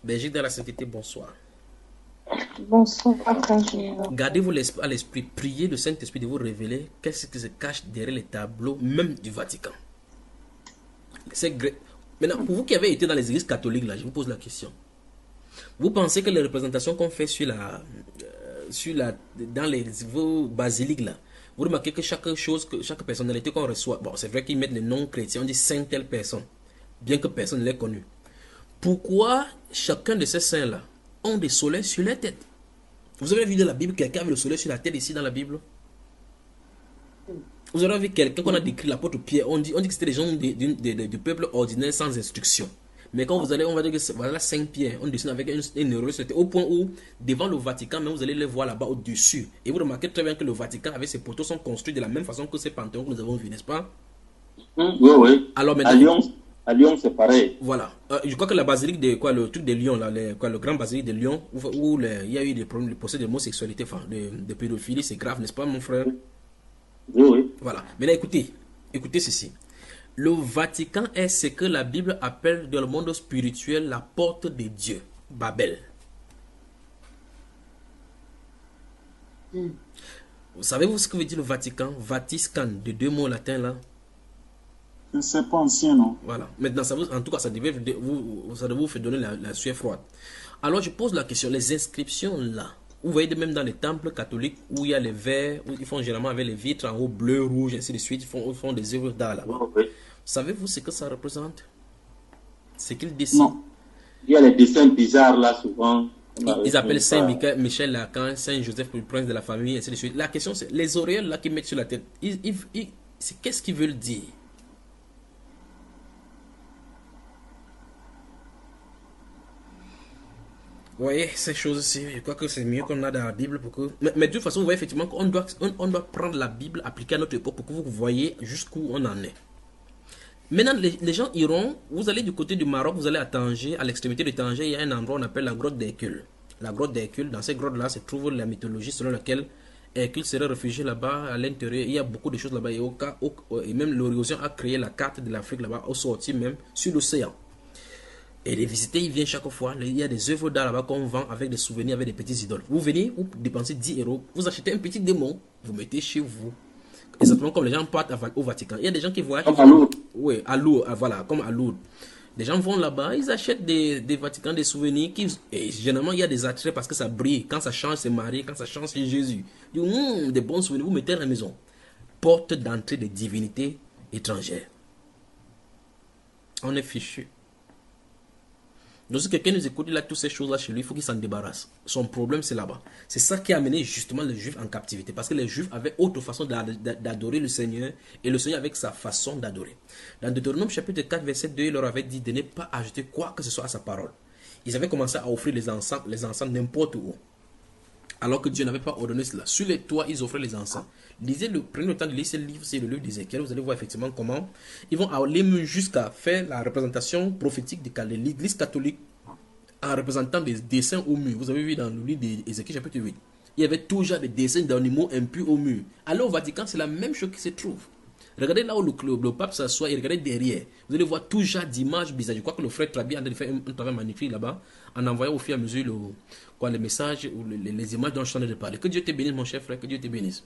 Belgique dans la sainteté, bonsoir. Bonsoir, Gardez-vous à l'esprit, priez le Saint-Esprit de vous révéler qu'est-ce qui se cache derrière les tableaux, même du Vatican. Maintenant, pour vous qui avez été dans les églises catholiques, là, je vous pose la question. Vous pensez que les représentations qu'on fait dans vos basiliques, là, vous remarquez que chaque personnalité qu'on reçoit, bon, c'est vrai qu'ils mettent les noms chrétiens, on dit saint telle personne, bien que personne ne l'ait connu. Pourquoi chacun de ces saints-là ont des soleils sur la tête? Vous avez vu dans la Bible quelqu'un avec le soleil sur la tête ici dans la Bible? Vous avez vu quelqu'un qu'on a décrit l'apôtre Pierre, on dit que c'était des gens du peuple ordinaire sans instruction. Mais quand vous allez, on va dire que voilà Saint-Pierre, on dessine avec une auréole, c'était au point où, devant le Vatican, même vous allez les voir là-bas au-dessus. Et vous remarquez très bien que le Vatican, avec ses poteaux, sont construits de la même façon que ces panthéons que nous avons vus, n'est-ce pas? Oui, oui. Alors maintenant, à Lyon, c'est pareil. Voilà. Je crois que la basilique de quoi, le truc de Lyon, là, le grand basilique de Lyon, où il y a eu des problèmes de procès d'homosexualité, enfin, de pédophilie, c'est grave, n'est-ce pas, mon frère? Oui, oui. Voilà. Maintenant, écoutez ceci. Le Vatican est ce que la Bible appelle dans le monde spirituel la porte de Dieu, Babel. Savez-vous ce que veut dire le Vatican? Vatiscan, de deux mots latins là. C'est pas ancien, non? Voilà. Maintenant, en tout cas, ça devait vous faire donner la sueur froide. Alors, je pose la question, les inscriptions là, vous voyez même dans les temples catholiques où il y a les verres, où ils font généralement avec les vitres en haut, bleu, rouge, ainsi de suite, ils font des œuvres d'art là. Oui. Savez-vous ce que ça représente? Ce qu'ils dessinent? Non. Il y a les dessins bizarres là, souvent. Ils appellent Saint Michel Lacan, Saint Joseph le prince de la famille, ainsi de suite. La question c'est, les auréoles là qu'ils mettent sur la tête, qu'est-ce qu'ils veulent dire? Vous voyez, ces choses-ci, je crois que c'est mieux qu'on a dans la Bible pour que... Mais de toute façon, vous voyez effectivement qu'on doit prendre la Bible, appliquer à notre époque pour que vous voyez jusqu'où on en est. Maintenant, les gens iront, vous allez du côté du Maroc, vous allez à Tanger, à l'extrémité de Tanger, il y a un endroit qu'on appelle la grotte d'Hercule. La grotte d'Hercule, dans cette grotte-là, se trouve la mythologie selon laquelle Hercule serait réfugié là-bas, à l'intérieur. Il y a beaucoup de choses là-bas, et même l'érosion a créé la carte de l'Afrique là-bas, au sorti même, sur l'océan. Et les visiteurs, ils viennent chaque fois. Il y a des œuvres d'art là-bas qu'on vend avec des souvenirs, avec des petits idoles. Vous venez, vous dépensez 10 €, vous achetez un petit démon, vous mettez chez vous. Exactement comme les gens partent au Vatican. Il y a des gens qui voyagent. Comme à Lourdes. Oui, à Lourdes, voilà, comme à Lourdes. Les gens vont là-bas, ils achètent des Vaticans, des souvenirs. Et généralement, il y a des attraits parce que ça brille. Quand ça change, c'est Marie. Quand ça change, c'est Jésus. Des bons souvenirs, vous mettez à la maison. Porte d'entrée des divinités étrangères. On est fichu. Donc si quelqu'un nous écoute, il a toutes ces choses-là chez lui, il faut qu'il s'en débarrasse. Son problème, c'est là-bas. C'est ça qui a amené justement les Juifs en captivité. Parce que les Juifs avaient autre façon d'adorer le Seigneur, et le Seigneur avec sa façon d'adorer. Dans Deutéronome chapitre 4, verset 2, il leur avait dit de ne pas ajouter quoi que ce soit à sa parole. Ils avaient commencé à offrir les encens n'importe où. Alors que Dieu n'avait pas ordonné cela. Sur les toits, ils offraient les encens. Prenez le temps de lire ce livre, c'est le livre d'Ézéchiel. Vous allez voir effectivement comment ils vont aller jusqu'à faire la représentation prophétique de l'Église catholique en représentant des dessins au mur. Vous avez vu dans le livre d'Ézéchiel chapitre 8. Il y avait toujours des dessins d'animaux impurs au mur. Alors au Vatican, c'est la même chose qui se trouve. Regardez là où le pape s'assoit et regardez derrière. Vous allez voir tout genre d'images bizarres. Je crois que le frère Trabi a fait un travail magnifique là-bas en envoyant au fur et à mesure les messages ou les images dont je suis en train de parler. Que Dieu te bénisse, mon cher frère, que Dieu te bénisse.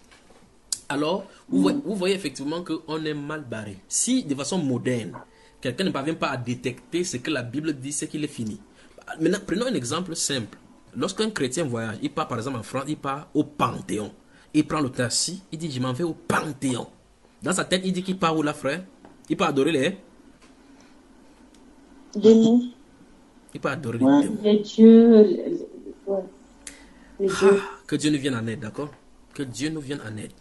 Alors, vous voyez effectivement qu'on est mal barré. Si, de façon moderne, quelqu'un ne parvient pas à détecter ce que la Bible dit, c'est qu'il est fini. Maintenant, prenons un exemple simple. Lorsqu'un chrétien voyage, il part par exemple en France, il part au Panthéon. Il prend le taxi, il dit, je m'en vais au Panthéon. Dans sa tête, il dit qu'il part où là, frère? Il part adorer les démons. Il part adorer les démons. Les dieux. Les dieux. Que Dieu nous vienne en aide, d'accord? Que Dieu nous vienne en aide.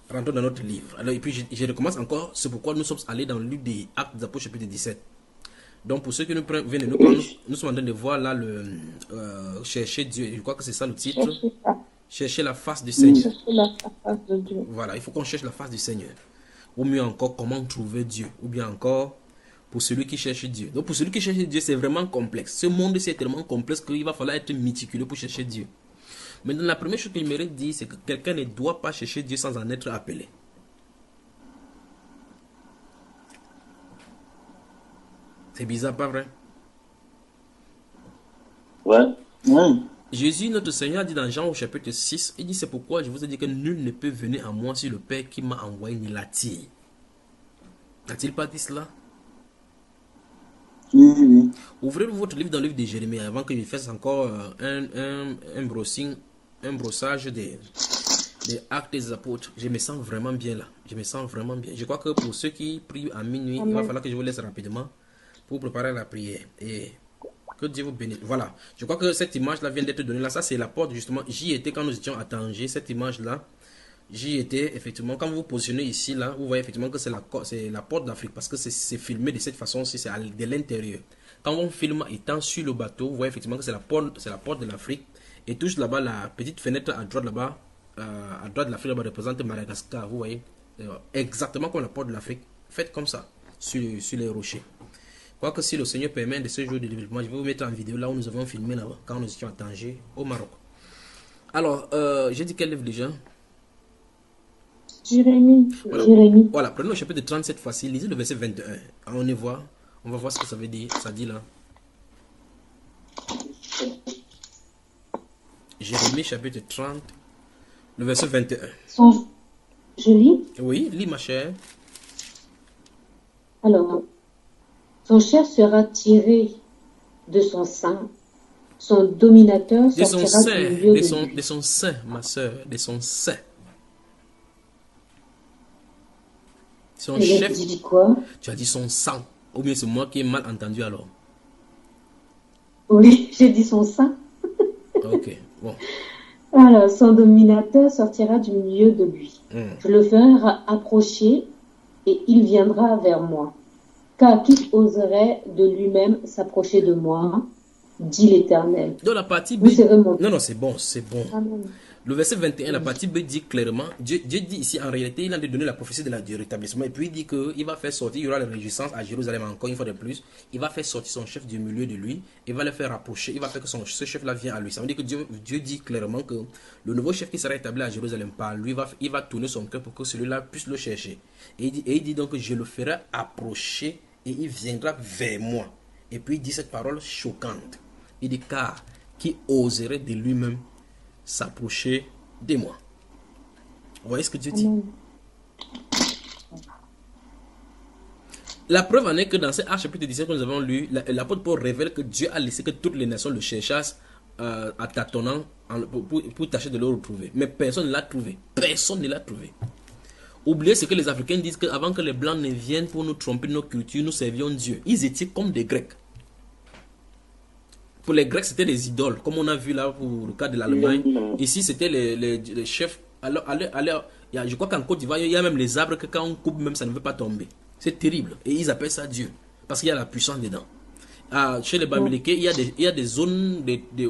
Rentrons dans notre livre. Alors, et puis, je recommence encore. C'est pourquoi nous sommes allés dans le livre des Actes des Apôtres, chapitre 17. Donc, pour ceux qui viennent de nous prendre, nous sommes en train de voir là chercher Dieu. Je crois que c'est ça le titre. Chercher la face du Seigneur. Chercher la face de Dieu. Voilà, il faut qu'on cherche la face du Seigneur. Ou mieux encore, comment trouver Dieu. Ou bien encore, pour celui qui cherche Dieu. Donc, pour celui qui cherche Dieu, c'est vraiment complexe. Ce monde-ci est tellement complexe qu'il va falloir être méticuleux pour chercher Dieu. Mais la première chose qu'il mérite de dire, c'est que quelqu'un ne doit pas chercher Dieu sans en être appelé. C'est bizarre, pas vrai? Ouais. Jésus, notre Seigneur, dit dans Jean au chapitre 6, il dit, c'est pourquoi je vous ai dit que nul ne peut venir à moi si le Père qui m'a envoyé ne l'attire. N'a-t-il pas dit cela? Oui. Ouvrez votre livre dans le livre de Jérémie avant que je fasse encore un brossage des Actes des Apôtres. Je me sens vraiment bien là. Je me sens vraiment bien. Je crois que pour ceux qui prient à minuit, il va falloir que je vous laisse rapidement pour préparer la prière. Et que Dieu vous bénisse. Voilà. Je crois que cette image-là vient d'être donnée là. Ça, c'est la porte justement. J'y étais quand nous étions à Tanger. Cette image-là, J'y étais, effectivement. Quand vous vous positionnez ici, là, vous voyez effectivement que c'est la porte d'Afrique. Parce que c'est filmé de cette façon-ci, c'est de l'intérieur. Quand on filme étant sur le bateau, vous voyez effectivement que c'est la porte de l'Afrique. Et touche là-bas, la petite fenêtre à droite là-bas, à droite de l'Afrique là-bas représente Madagascar, vous voyez. Exactement comme la porte de l'Afrique. Faites comme ça, sur les rochers. Quoique si le Seigneur permet de ce jour de développement, je vais vous mettre en vidéo là où nous avons filmé là-bas, quand nous étions à Tanger, au Maroc. Alors, j'ai dit quel livre déjà? Jérémie. Voilà. Jérémie. Voilà, prenons le chapitre 30 cette fois-ci, lisez le verset 21. On y voit, on va voir ce que ça veut dire, ça dit là. Jérémie chapitre 30, le verset 21. Je lis? Oui, lis ma chère. Alors, son chef sera tiré de son sein, son dominateur sortira du milieu de lui. De son sein, ma soeur, de son sein. Son Et chef, tu dis quoi? tu as dit son sang. Ou bien c'est moi qui ai mal entendu alors. Oui, j'ai dit son sein. Ok, bon. Alors, son dominateur sortira du milieu de lui. Je le ferai approcher et il viendra vers moi. Car qui oserait de lui-même s'approcher de moi, dit l'Éternel. Dans la partie B, Vous serez mon... non, c'est bon, c'est bon. Amen. Le verset 21, la partie B dit clairement, Dieu dit ici, en réalité, il a donné la prophétie du rétablissement. Et puis il dit qu'il va faire sortir, il y aura la réjouissance à Jérusalem encore une fois de plus. Il va faire sortir son chef du milieu de lui. Il va le faire rapprocher. Il va faire que ce chef-là vienne à lui. Ça veut dire que Dieu dit clairement que le nouveau chef qui sera établi à Jérusalem par lui, il va tourner son cœur pour que celui-là puisse le chercher. Et il dit donc que je le ferai approcher et il viendra vers moi. Et puis il dit cette parole choquante. Il dit car qui oserait de lui-même s'approcher de moi. Vous voyez ce que Dieu dit? La preuve en est que dans ce Actes chapitre 17 que nous avons lu, l'apôtre Paul révèle que Dieu a laissé que toutes les nations le cherchassent à tâtonnant pour tâcher de le retrouver. Mais personne ne l'a trouvé. Personne ne l'a trouvé. Oubliez ce que les Africains disent, qu'avant que les Blancs ne viennent pour nous tromper de nos cultures, nous servions Dieu. Ils étaient comme des Grecs. Pour les Grecs, c'était des idoles, comme on a vu là pour le cas de l'Allemagne. Ici, c'était les chefs. Alors, je crois qu'en Côte d'Ivoire, il y a même les arbres que quand on coupe, même ça ne veut pas tomber. C'est terrible. Et ils appellent ça Dieu. Parce qu'il y a la puissance dedans. Chez les Bamileke, il y a des zones,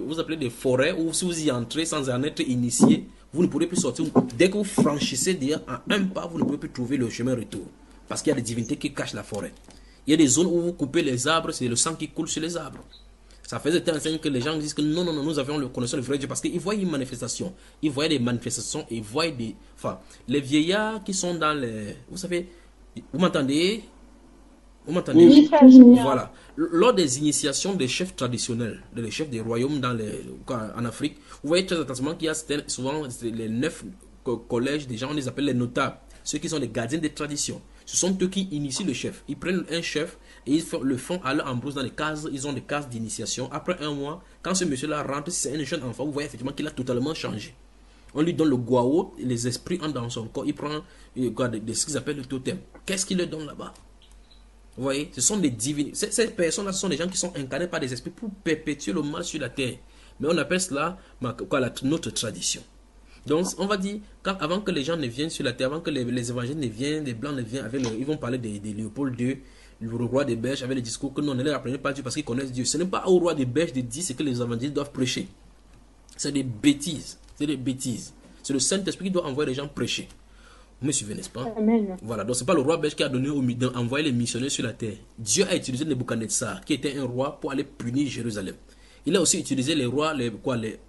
vous appelez des forêts, où si vous y entrez sans en être initié, vous ne pourrez plus sortir. Dès que vous franchissez d'ailleurs en un pas, vous ne pouvez plus trouver le chemin retour. Parce qu'il y a des divinités qui cachent la forêt. Il y a des zones où vous coupez les arbres, c'est le sang qui coule sur les arbres. Ça faisait un signe que les gens disent que non, nous avions le connaissance du vrai Dieu. Parce qu'ils voient une manifestation. Ils voyaient des manifestations. Ils voient des... Enfin, les vieillards qui sont dans les... Vous savez, vous m'entendez? Vous m'entendez? Oui, voilà. Lors des initiations des chefs traditionnels, des chefs des royaumes en Afrique, vous voyez très attentivement qu'il y a souvent les 9 collèges des gens, on les appelle les notables. Ceux qui sont les gardiens des traditions. Ce sont eux qui initient le chef. Ils prennent un chef et ils le font à leur embrousse dans les cases. Ils ont des cases d'initiation. Après un mois, quand ce monsieur-là rentre, si c'est un jeune enfant, vous voyez effectivement qu'il a totalement changé. On lui donne le guao, les esprits entrent dans son corps. Il prend ce qu'ils appellent le totem. Qu'est-ce qu'il leur donne là-bas? Vous voyez, ce sont des divinités. Ces personnes-là, ce sont des gens qui sont incarnés par des esprits pour perpétuer le mal sur la terre. Mais on appelle cela notre tradition. Donc, on va dire, avant que les gens ne viennent sur la terre, avant que les évangiles ne viennent, les blancs ne viennent, ils vont parler de Léopold II, le roi des Belges, avec le discours que non, ne leur apprenez pas Dieu parce qu'ils connaissent Dieu. Ce n'est pas au roi des Belges de dire ce que les évangiles doivent prêcher. C'est des bêtises. C'est des bêtises. C'est le Saint-Esprit qui doit envoyer les gens prêcher. Vous me suivez, n'est-ce pas? Amen. Voilà, donc c'est pas le roi belge qui a donné envoyé les missionnaires sur la terre. Dieu a utilisé Nebuchadnezzar, qui était un roi, pour aller punir Jérusalem. Il a aussi utilisé les rois,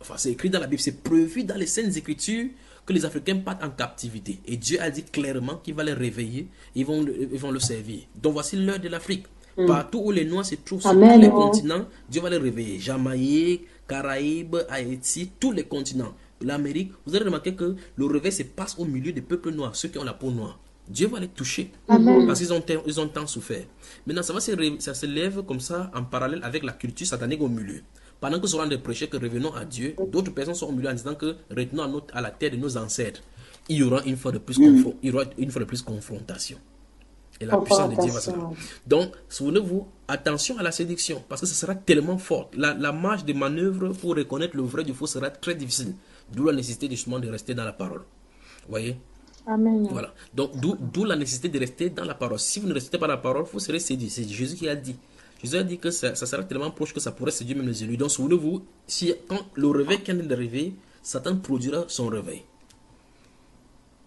enfin c'est écrit dans la Bible, c'est prévu dans les Saintes Écritures que les Africains partent en captivité. Et Dieu a dit clairement qu'il va les réveiller, ils vont le servir. Donc voici l'heure de l'Afrique. Partout où les Noirs se trouvent sur tous les continents, Dieu va les réveiller. Jamaïque, Caraïbes, Haïti, tous les continents. L'Amérique, vous allez remarquer que le réveil se passe au milieu des peuples noirs, ceux qui ont la peau noire. Dieu va les toucher. Amen. Parce qu'ils ont tant souffert. Maintenant, ça se lève comme ça en parallèle avec la culture satanique au milieu. Pendant que nous serons des prêcheurs que revenons à Dieu, d'autres personnes sont au milieu en disant que retenons à la terre de nos ancêtres. Il y aura une fois de plus confrontation. Et la puissance de Dieu va se faire. Donc, souvenez-vous, attention à la séduction, parce que ce sera tellement fort. La marge de manœuvre pour reconnaître le vrai du faux sera très difficile. D'où la nécessité justement de rester dans la parole. Voyez? Amen. Voilà. Donc, d'où la nécessité de rester dans la parole. Si vous ne restez pas dans la parole, vous serez séduit. C'est Jésus qui a dit. Jésus a dit que ça sera tellement proche que ça pourrait séduire même les élus. Donc, souvenez-vous, si, quand le réveil qui est d'arriver, Satan produira son réveil.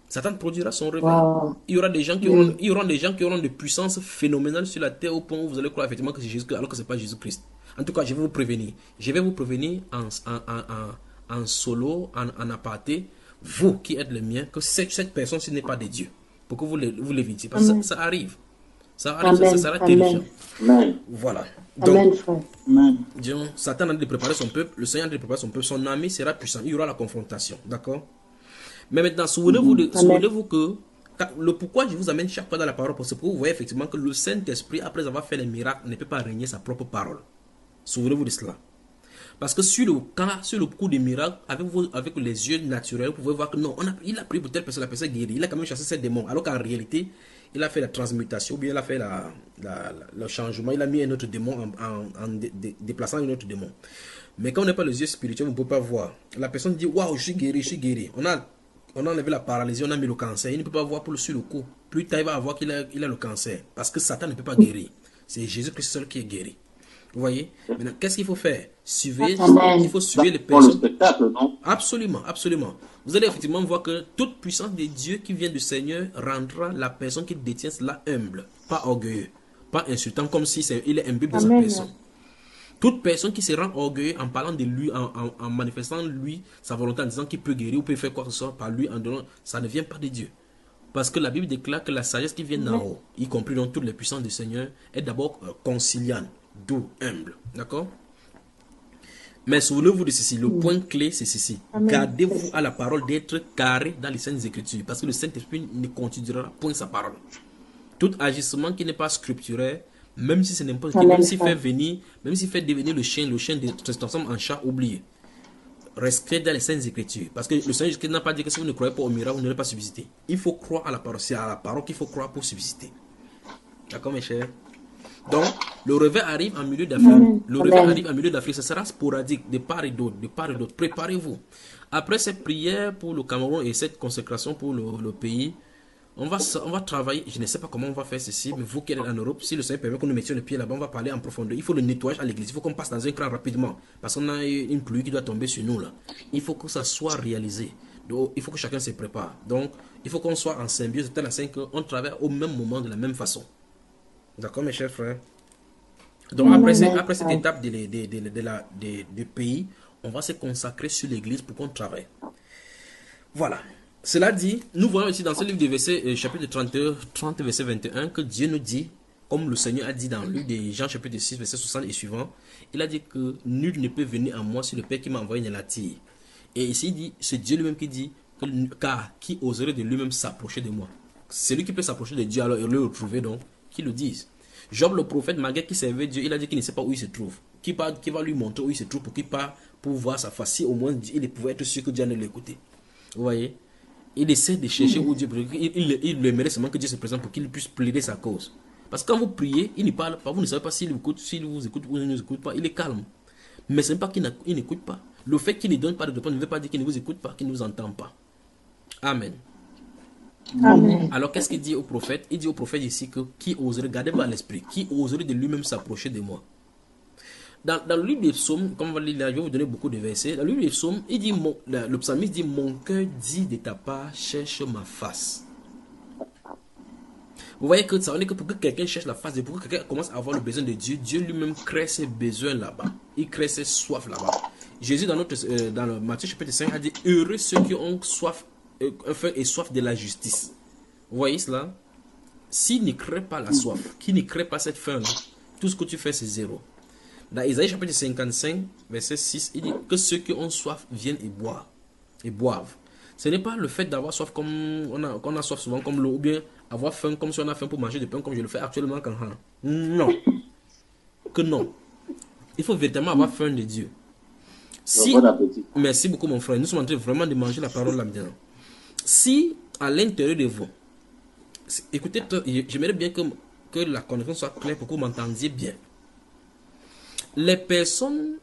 Satan produira son réveil. Wow. Il y aura des gens qui auront, il y aura des gens qui auront des puissances phénoménales sur la terre au point où vous allez croire effectivement que c'est Jésus, alors que ce n'est pas Jésus-Christ. En tout cas, je vais vous prévenir. Je vais vous prévenir en solo, en aparté, vous qui êtes les miens, que cette personne-ci n'est pas de Dieu. Pour que vous l'évitiez. Parce que ça arrive. Ça arrive, Amen. ça sera terrifiant. Amen. Voilà. Donc, Amen, frère. disons, Satan a de préparer son peuple, le Seigneur a de préparer son peuple, son ami sera puissant. Il y aura la confrontation. D'accord? Mais maintenant, souvenez-vous que le pourquoi je vous amène chaque fois dans la parole, c'est pour que vous voyez effectivement que le Saint-Esprit, après avoir fait les miracles, ne peut pas régner sa propre parole. Souvenez-vous de cela. Parce que sur le coup des miracles, avec les yeux naturels, vous pouvez voir que non, il a pris pour telle personne, la personne guérie. Il a quand même chassé ces démons. Alors qu'en réalité, il a fait la transmutation, ou bien il a fait le changement. Il a mis un autre démon en déplaçant un autre démon. Mais quand on n'a pas les yeux spirituels, on ne peut pas voir. La personne dit, waouh, je suis guéri, je suis guéri. On a enlevé la paralysie, on a mis le cancer. Il ne peut pas voir sur le coup. Plus tard, il va voir qu'il a le cancer. Parce que Satan ne peut pas guérir. C'est Jésus-Christ seul qui est guéri. Vous voyez? Maintenant, qu'est-ce qu'il faut faire? Il faut suivre les personnes. Le spectacle, non? Absolument, absolument. Vous allez effectivement voir que toute puissance de Dieu qui vient du Seigneur rendra la personne qui détient cela humble, pas orgueilleux, pas insultant, comme si il est imbu de sa personne. Toute personne qui se rend orgueilleux en parlant de lui, en manifestant lui sa volonté, en disant qu'il peut guérir ou peut faire quoi que ce soit par lui, en donnant, ça ne vient pas de Dieu. Parce que la Bible déclare que la sagesse qui vient d'en haut, y compris dans toutes les puissances du Seigneur, est d'abord conciliante, doux, humble. D'accord? Mais souvenez-vous de ceci, le point clé c'est ceci. Gardez-vous à la parole d'être carré dans les Saintes Écritures, parce que le Saint-Esprit ne continuera point sa parole. Tout agissement qui n'est pas scripturaire, même si ce n'est pas, même s'il fait devenir le chien se transforme en chat, oublié. Restez dans les Saintes Écritures, parce que le Seigneur n'a pas dit que si vous ne croyez pas au miracle, vous n'allez pas subsister. Il faut croire à la parole, c'est à la parole qu'il faut croire pour subsister. D'accord mes chers? Donc, le réveil arrive en milieu d'Afrique. Ce sera sporadique, de part et d'autre, Préparez-vous. Après cette prière pour le Cameroun et cette consécration pour le pays, on va travailler. Je ne sais pas comment on va faire ceci, mais vous qui êtes en Europe, si le Seigneur permet que nous mettions les pieds là-bas, on va parler en profondeur. Il faut le nettoyage à l'église. Il faut qu'on passe dans un cran rapidement, parce qu'on a une pluie qui doit tomber sur nous là. Il faut que ça soit réalisé. Donc, il faut que chacun se prépare. Donc, il faut qu'on soit en symbiose de telle façon qu'on travaille au même moment, de la même façon. D'accord, mes chers frères? Donc, après cette étape du pays, on va se consacrer sur l'église pour qu'on travaille. Voilà. Cela dit, nous voyons ici dans ce livre de versets, chapitre 30, verset 21, que Dieu nous dit, comme le Seigneur a dit dans le livre de Jean, chapitre 6, verset 60 et suivant, il a dit que nul ne peut venir à moi si le Père qui m'a envoyé ne l'attire. Et ici, il dit, c'est Dieu lui-même qui dit, car qui oserait de lui-même s'approcher de moi? Celui qui peut s'approcher de Dieu, alors il le retrouver, donc, qui le dise. Job le prophète, malgré qu'il servait Dieu, il a dit qu'il ne sait pas où il se trouve. Qui va lui montrer où il se trouve pour voir sa face. Si au moins il pouvait être sûr que Dieu allait l'écouter. Vous voyez? Il essaie de chercher où Dieu, il aimerait seulement que Dieu se présente pour qu'il puisse plaider sa cause. Parce que quand vous priez, il ne parle pas. Vous ne savez pas s'il vous écoute ou il ne vous écoute pas. Il est calme. Mais ce n'est pas qu'il n'écoute pas. Le fait qu'il ne donne pas de réponse ne veut pas dire qu'il ne vous écoute pas, qu'il ne vous entend pas. Amen. Amen. Alors qu'est-ce qu'il dit au prophète? Il dit au prophète ici que qui oserait, gardez-vous à l'esprit, qui oserait de lui-même s'approcher de moi. Dans le livre des psaumes, comme on va lire, je vais vous donner beaucoup de versets. Dans le livre des psaumes, il dit, le psalmiste dit, mon cœur dit de ta part, cherche ma face. Vous voyez que ça veut dire que pour que quelqu'un cherche la face de Dieu, pour que quelqu'un commence à avoir le besoin de Dieu, Dieu lui-même crée ses besoins là-bas. Il crée ses soifs là-bas. Jésus dans le Matthieu chapitre 5 a dit, heureux ceux qui ont soif, faim et soif de la justice. Vous voyez cela? S'il ne crée pas la soif, qui ne crée pas cette faim-là, tout ce que tu fais c'est zéro. Dans Isaïe chapitre 55, verset 6, il dit que ceux qui ont soif viennent et boivent. Ce n'est pas le fait d'avoir soif comme on a soif souvent comme l'eau, ou bien avoir faim comme si on a faim pour manger du pain comme je le fais actuellement quand non. Que non. Il faut véritablement avoir faim de Dieu. Merci beaucoup mon frère. Nous sommes en train vraiment de manger la parole là maintenant. Si à l'intérieur de vous, écoutez, j'aimerais bien que la connexion soit claire pour que vous m'entendiez bien. Les personnes,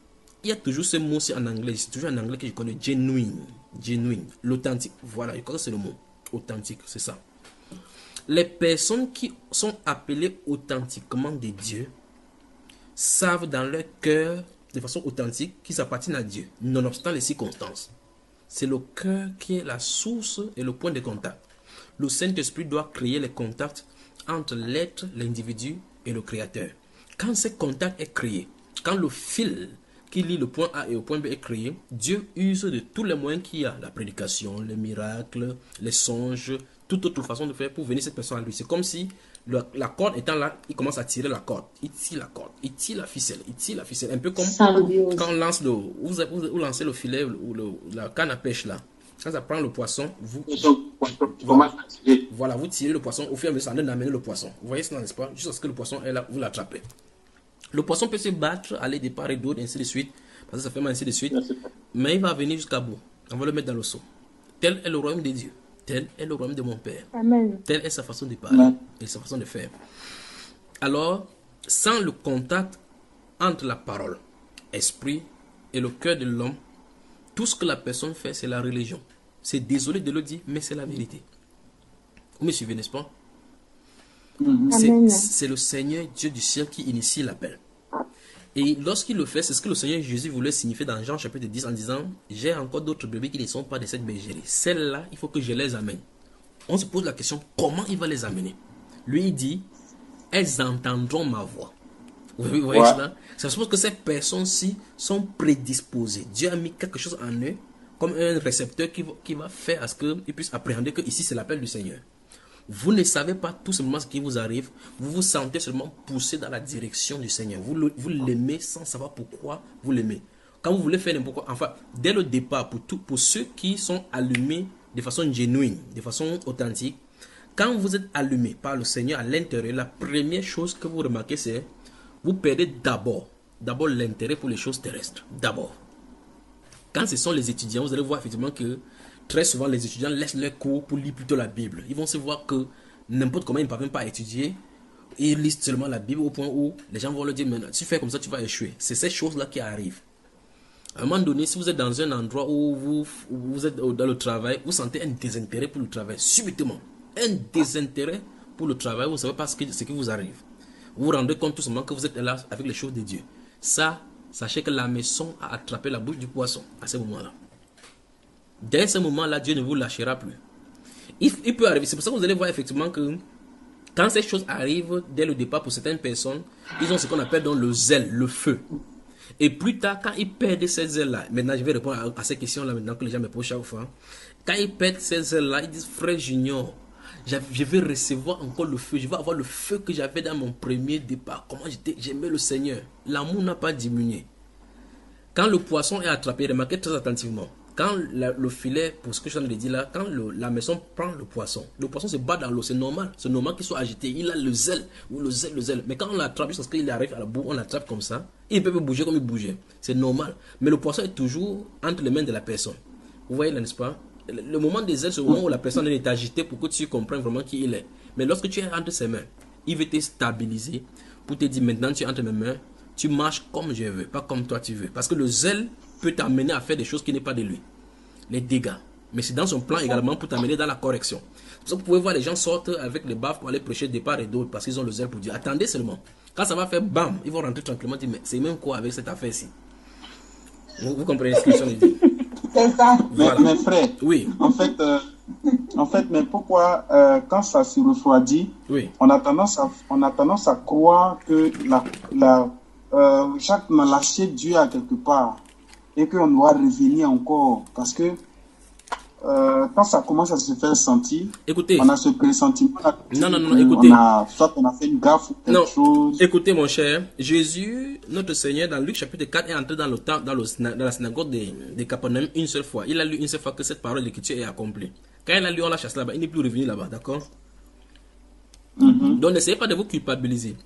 il y a toujours ce mot en anglais, c'est toujours en anglais que je connais, genuine, l'authentique, voilà, je crois que c'est le mot. authentique, c'est ça. Les personnes qui sont appelées authentiquement de Dieu savent dans leur cœur, de façon authentique, qu'ils appartiennent à Dieu, nonobstant les circonstances. C'est le cœur qui est la source et le point de contact. Le Saint-Esprit doit créer les contacts entre l'être, l'individu et le Créateur. Quand ce contact est créé, quand le fil qui lie le point A et le point B est créé, Dieu use de tous les moyens qu'il y a, la prédication, les miracles, les songes, toute autre façon de faire pour venir cette personne à lui. C'est comme si la corde étant là, il commence à tirer la corde, il tire la corde, il tire la ficelle, un peu comme quand on lance vous lancez le filet ou la canne à pêche là. Quand ça prend le poisson, vous tirez le poisson, au fur et à mesure ça donne d'amener le poisson. Vous voyez cela, n'est-ce pas? Jusqu'à ce que le poisson est là, vous l'attrapez. Le poisson peut se battre, aller de part et d'autre, ainsi de suite, parce que ça fait mal, ainsi de suite, mais il va venir jusqu'à bout. On va le mettre dans le seau. Tel est le royaume de Dieu. Tel est le royaume de mon Père. Amen. Telle est sa façon de parler et sa façon de faire. Alors, sans le contact entre la parole, esprit et le cœur de l'homme, tout ce que la personne fait, c'est la religion. C'est désolé de le dire, mais c'est la vérité. Vous me suivez, n'est-ce pas? C'est le Seigneur Dieu du ciel qui initie l'appel. Et lorsqu'il le fait, c'est ce que le Seigneur Jésus voulait signifier dans Jean chapitre 10 en disant: j'ai encore d'autres bébés qui ne sont pas de cette bergerie. Celles-là, il faut que je les amène. On se pose la question, comment il va les amener? Lui, il dit: elles entendront ma voix. Vous voyez cela? Ça suppose que ces personnes-ci sont prédisposées. Dieu a mis quelque chose en eux, comme un récepteur qui va faire à ce qu'ils puissent appréhender que ici c'est l'appel du Seigneur. Vous ne savez pas tout simplement ce qui vous arrive. Vous vous sentez seulement poussé dans la direction du Seigneur. Vous l'aimez sans savoir pourquoi vous l'aimez. Quand vous voulez faire n'importe quoi, enfin, dès le départ, pour ceux qui sont allumés de façon genuine, de façon authentique, quand vous êtes allumé par le Seigneur à l'intérieur, la première chose que vous remarquez, c'est vous perdez d'abord l'intérêt pour les choses terrestres. D'abord. Quand ce sont les étudiants, vous allez voir effectivement que très souvent, les étudiants laissent leur cours pour lire plutôt la Bible. Ils vont se voir que n'importe comment ils ne parviennent pas à étudier. Ils lisent seulement la Bible au point où les gens vont leur dire: mais si tu fais comme ça, tu vas échouer. C'est ces choses-là qui arrivent. À un moment donné, si vous êtes dans un endroit où vous êtes dans le travail, vous sentez un désintérêt pour le travail. Subitement, un désintérêt pour le travail, vous ne savez pas ce qui vous arrive. Vous vous rendez compte tout simplement que vous êtes là avec les choses de Dieu. Ça, sachez que la maison a attrapé la bouche du poisson à ce moment-là. Dès ce moment-là, Dieu ne vous lâchera plus. Il peut arriver. C'est pour ça que vous allez voir effectivement que quand ces choses arrivent dès le départ pour certaines personnes, ils ont ce qu'on appelle donc le zèle, le feu. Et plus tard, quand ils perdent ces zèles-là, maintenant je vais répondre à ces questions-là maintenant que les gens me posent chaque fois. Quand ils perdent ces zèles-là, ils disent: frère Junior, je vais recevoir encore le feu. Je vais avoir le feu que j'avais dans mon premier départ. Comment j'aimais le Seigneur. L'amour n'a pas diminué. Quand le poisson est attrapé, remarquez très attentivement. Quand le filet, pour ce que je viens de dire là, quand la maison prend le poisson se bat dans l'eau, c'est normal qu'il soit agité. Il a le zèle. Mais quand on l'attrape, juste parce qu'il arrive à la boue, on l'attrape comme ça, il peut bouger comme il bougeait. C'est normal. Mais le poisson est toujours entre les mains de la personne. Vous voyez là, n'est-ce pas? Le moment des ailes, c'est le moment où la personne est agitée pour que tu comprennes vraiment qui il est. Mais lorsque tu es entre ses mains, il veut te stabiliser pour te dire: maintenant tu es entre mes mains, tu marches comme je veux, pas comme toi tu veux. Parce que le zèle peut t'amener à faire des choses qui n'est pas de lui. Les dégâts. Mais c'est dans son plan également pour t'amener dans la correction. C'est pour ça que vous pouvez voir les gens sortent avec les baffes pour aller prêcher de part et d'autre parce qu'ils ont le zèle pour Dieu. Attendez seulement. Quand ça va faire bam, ils vont rentrer tranquillement et dire: mais c'est même quoi avec cette affaire-ci? Vous comprenez ce que je veux dire? C'est ça. Voilà. Mais frère, oui. En fait, mais pourquoi quand ça se refroidit, oui, on a tendance à croire que chaque l'assiette Dieu a quelque part et qu'on doit revenir encore parce que quand ça commence à se faire sentir, écoutez, on a ce pressentiment. Non, écoutez. Soit on a fait une gaffe ou quelque chose. Écoutez, mon cher, Jésus, notre Seigneur, dans Luc chapitre 4, est entré dans la synagogue de Capernaum une seule fois. Il a lu une seule fois que cette parole de l'Écriture est accomplie. Quand il a lu, on l'a chassé là-bas. Il n'est plus revenu là-bas, d'accord? Donc, n'essayez pas de vous culpabiliser.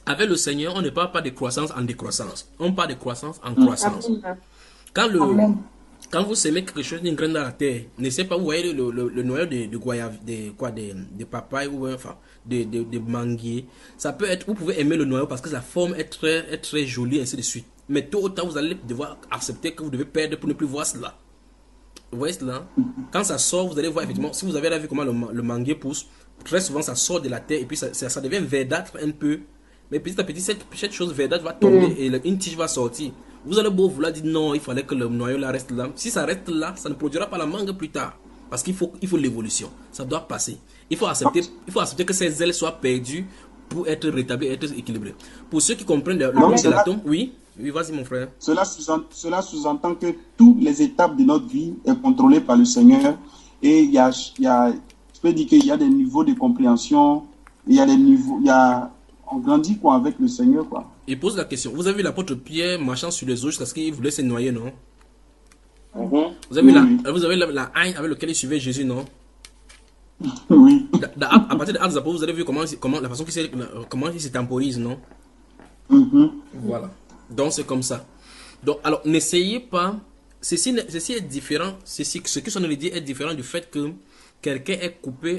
Avec le Seigneur, on ne parle pas de croissance en décroissance. On parle de croissance en croissance. Quand vous semez quelque chose, une graine dans la terre, n'essayez pas, vous voyez le noyau de goyave, de papaye ou enfin de manguier. Ça peut être, vous pouvez aimer le noyau parce que la forme est très jolie, ainsi de suite. Mais tôt ou tard, vous allez devoir accepter que vous devez perdre pour ne plus voir cela. Vous voyez cela? Quand ça sort, vous allez voir effectivement, si vous avez vu comment le manguier pousse, très souvent ça sort de la terre et puis ça devient verdâtre un peu. Mais petit à petit, cette chose verdâtre va tomber et une tige va sortir. Vous allez beau vouloir dire non, il fallait que le noyau là reste là. Si ça reste là, ça ne produira pas la mangue plus tard. Parce qu'il faut l'évolution. Ça doit passer. Il faut accepter que ces ailes soient perdues pour être rétablies, être équilibrées. Pour ceux qui comprennent le but de l'atome, oui, vas-y mon frère. Cela sous-entend que toutes les étapes de notre vie sont contrôlées par le Seigneur. Et je peux dire qu'il y a des niveaux de compréhension, on grandit quoi avec le Seigneur quoi. Il pose la question. Vous avez vu l'apôtre Pierre marchant sur les eaux jusqu'à ce qu'il voulait se noyer, non? Vous avez la haine avec laquelle il suivait Jésus, non? Oui. À partir de Actes des Apôtres, vous avez vu comment la façon comment il se temporise, non? Voilà. Donc c'est comme ça. Donc alors n'essayez pas. Ceci est différent. Ce que son dit est différent du fait que quelqu'un